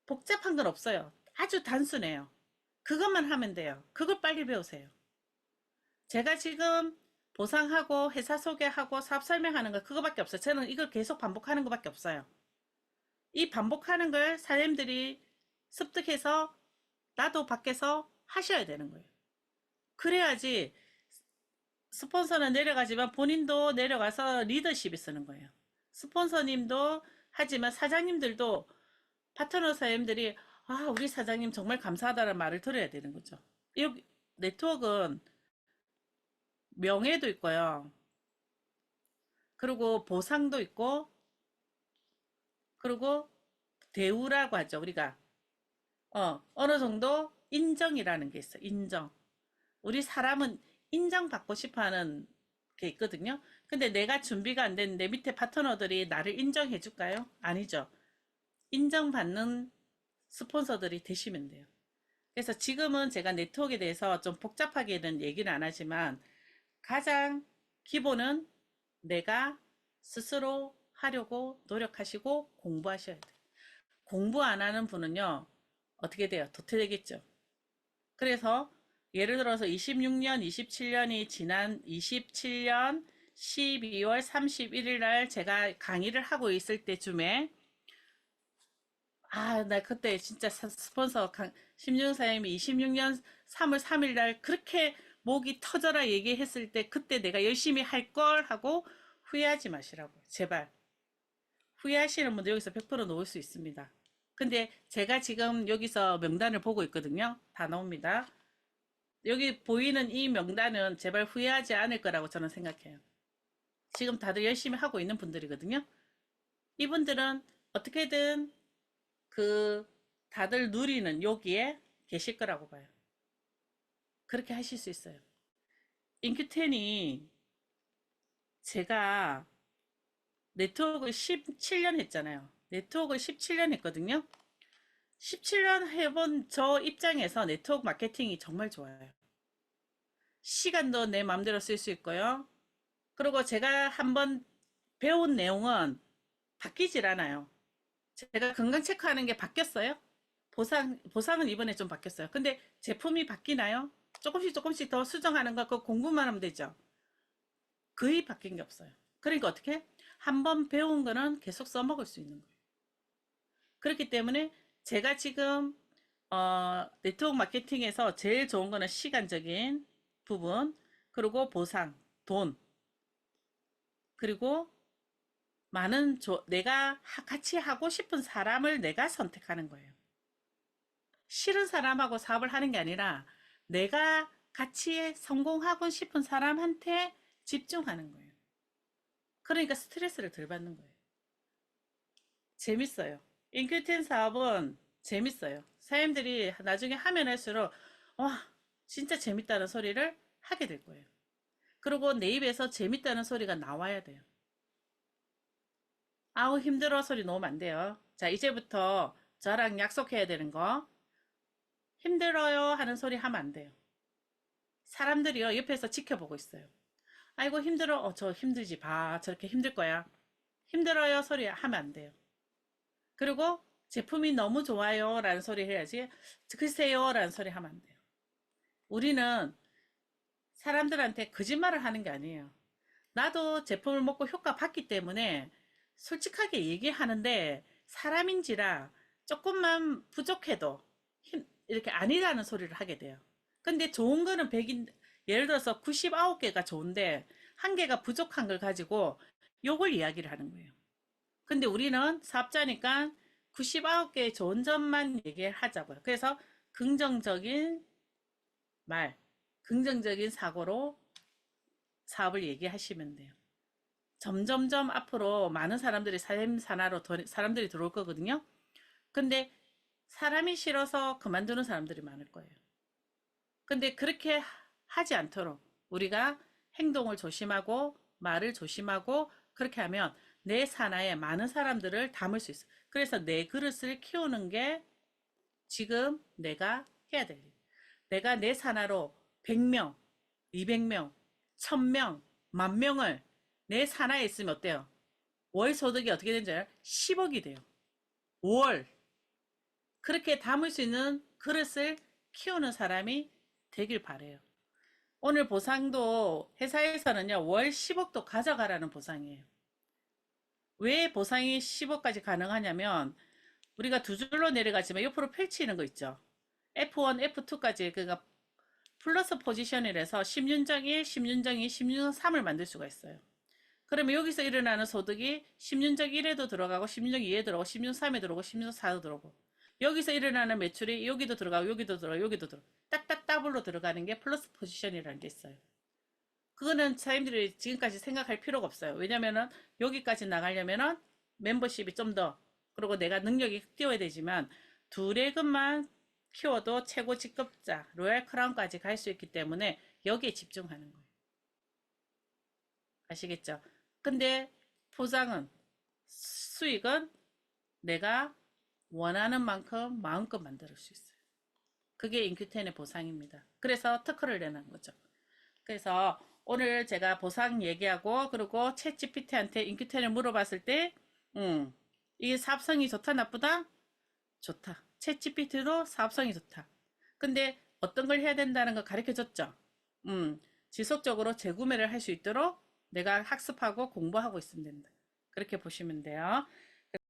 복잡한 건 없어요. 아주 단순해요. 그것만 하면 돼요. 그걸 빨리 배우세요. 제가 지금 보상하고 회사 소개하고 사업 설명하는 거 그거밖에 없어요. 저는 이걸 계속 반복하는 것밖에 없어요. 이 반복하는 걸 사장님들이 습득해서 나도 밖에서 하셔야 되는 거예요. 그래야지 스폰서는 내려가지만 본인도 내려가서 리더십이 쓰는 거예요. 스폰서님도 하지만 사장님들도 파트너 사장님들이 아, 우리 사장님 정말 감사하다는 말을 들어야 되는 거죠. 이 네트워크는 명예도 있고요. 그리고 보상도 있고, 그리고 대우라고 하죠. 우리가 어느 정도 인정이라는 게 있어요. 인정. 우리 사람은 인정받고 싶어 하는 게 있거든요. 근데 내가 준비가 안 됐는데 밑에 파트너들이 나를 인정해 줄까요? 아니죠. 인정받는 스폰서들이 되시면 돼요. 그래서 지금은 제가 네트워크에 대해서 좀 복잡하게는 얘기는 안 하지만 가장 기본은 내가 스스로 하려고 노력하시고 공부하셔야 돼요. 공부 안 하는 분은요, 어떻게 돼요? 도태되겠죠. 그래서 예를 들어서 26년, 27년이 지난 27년 12월 31일 날 제가 강의를 하고 있을 때쯤에 나 그때 진짜 스폰서 심윤 사님이 26년 3월 3일 날 그렇게 목이 터져라 얘기했을 때 그때 내가 열심히 할 걸 하고 후회하지 마시라고. 제발. 후회하시는 분들 여기서 100% 놓을 수 있습니다. 근데 제가 지금 여기서 명단을 보고 있거든요. 다 나옵니다. 여기 보이는 이 명단은 제발 후회하지 않을 거라고 저는 생각해요. 지금 다들 열심히 하고 있는 분들이거든요. 이분들은 어떻게든 그 다들 누리는 여기에 계실 거라고 봐요. 그렇게 하실 수 있어요. 인큐텐이 제가 네트워크를 17년 했잖아요. 네트워크를 17년 했거든요. 17년 해본 저 입장에서 네트워크 마케팅이 정말 좋아요. 시간도 내 마음대로 쓸 수 있고요. 그리고 제가 한번 배운 내용은 바뀌질 않아요. 제가 건강 체크하는 게 바뀌었어요. 보상은 이번에 좀 바뀌었어요. 근데 제품이 바뀌나요? 조금씩 더 수정하는 거 그거 공부만 하면 되죠. 거의 바뀐 게 없어요. 그러니까 어떻게? 한번 배운 거는 계속 써먹을 수 있는 거예요. 그렇기 때문에 제가 지금 네트워크 마케팅에서 제일 좋은 거는 시간적인 부분, 그리고 보상, 돈, 그리고 내가 같이 하고 싶은 사람을 내가 선택하는 거예요. 싫은 사람하고 사업을 하는 게 아니라 내가 같이 성공하고 싶은 사람한테 집중하는 거예요. 그러니까 스트레스를 덜 받는 거예요. 재밌어요. 인큐텐 사업은 재밌어요. 사람들이 나중에 하면 할수록 와 진짜 재밌다는 소리를 하게 될 거예요. 그리고 내 입에서 재밌다는 소리가 나와야 돼요. 아우 힘들어 소리 놓으면 안 돼요. 자 이제부터 저랑 약속해야 되는 거 힘들어요 하는 소리 하면 안 돼요. 사람들이요 옆에서 지켜보고 있어요. 아이고 힘들어 저 힘들지 봐 저렇게 힘들 거야. 힘들어요 소리 하면 안 돼요. 그리고 제품이 너무 좋아요 라는 소리 해야지 글쎄요 라는 소리 하면 안 돼요. 우리는 사람들한테 거짓말을 하는 게 아니에요. 나도 제품을 먹고 효과 봤기 때문에 솔직하게 얘기하는데 사람인지라 조금만 부족해도 이렇게 아니라는 소리를 하게 돼요. 근데 좋은 거는 100인, 예를 들어서 99개가 좋은데 한 개가 부족한 걸 가지고 요걸 이야기를 하는 거예요. 근데 우리는 사업자니까 99개의 좋은 점만 얘기하자고요. 그래서 긍정적인 말, 긍정적인 사고로 사업을 얘기하시면 돼요. 점점점 앞으로 많은 사람들이 삶 산하로 사람들이 들어올 거거든요. 근데 사람이 싫어서 그만두는 사람들이 많을 거예요. 근데 그렇게 하지 않도록 우리가 행동을 조심하고 말을 조심하고 그렇게 하면 내 산하에 많은 사람들을 담을 수 있어요. 그래서 내 그릇을 키우는 게 지금 내가 해야 될 일. 내가 내 산하로 100명, 200명, 1000명, 10,000명을 내 산하에 있으면 어때요? 월 소득이 어떻게 되는지 알아요? 10억이 돼요. 월. 그렇게 담을 수 있는 그릇을 키우는 사람이 되길 바래요. 오늘 보상도 회사에서는요, 월 10억도 가져가라는 보상이에요. 왜 보상이 10억까지 가능하냐면, 우리가 두 줄로 내려가지만 옆으로 펼치는 거 있죠. F1, F2까지, 그러니까 플러스 포지션이라서 10년정 1, 10년정 2, 10년정 3을 만들 수가 있어요. 그러면 여기서 일어나는 소득이 10년적 1에도 들어가고 10년적 2에 들어가고 10년적 3에 들어가고 10년적 4도 들어가고 여기서 일어나는 매출이 여기도 들어가고 여기도 들어가고 여기도 들어가고 딱딱 더블로 들어가는 게 플러스 포지션이라는 게 있어요. 그거는 사람들이 지금까지 생각할 필요가 없어요. 왜냐면은 여기까지 나가려면은 멤버십이 좀 더 그리고 내가 능력이 뛰어야 되지만 두 레그만 키워도 최고 직급자 로얄 크라운까지 갈 수 있기 때문에 여기에 집중하는 거예요. 아시겠죠? 근데 포장은 수익은 내가 원하는 만큼 마음껏 만들 수 있어요. 그게 인큐텐의 보상입니다. 그래서 특허를 내는 거죠. 그래서 오늘 제가 보상 얘기하고 그리고 챗 GPT한테 인큐텐을 물어봤을 때 이게 사업성이 좋다 나쁘다? 좋다. 챗GPT도 사업성이 좋다. 근데 어떤 걸 해야 된다는 거 가르쳐 줬죠? 지속적으로 재구매를 할 수 있도록 내가 학습하고 공부하고 있으면 된다. 그렇게 보시면 돼요.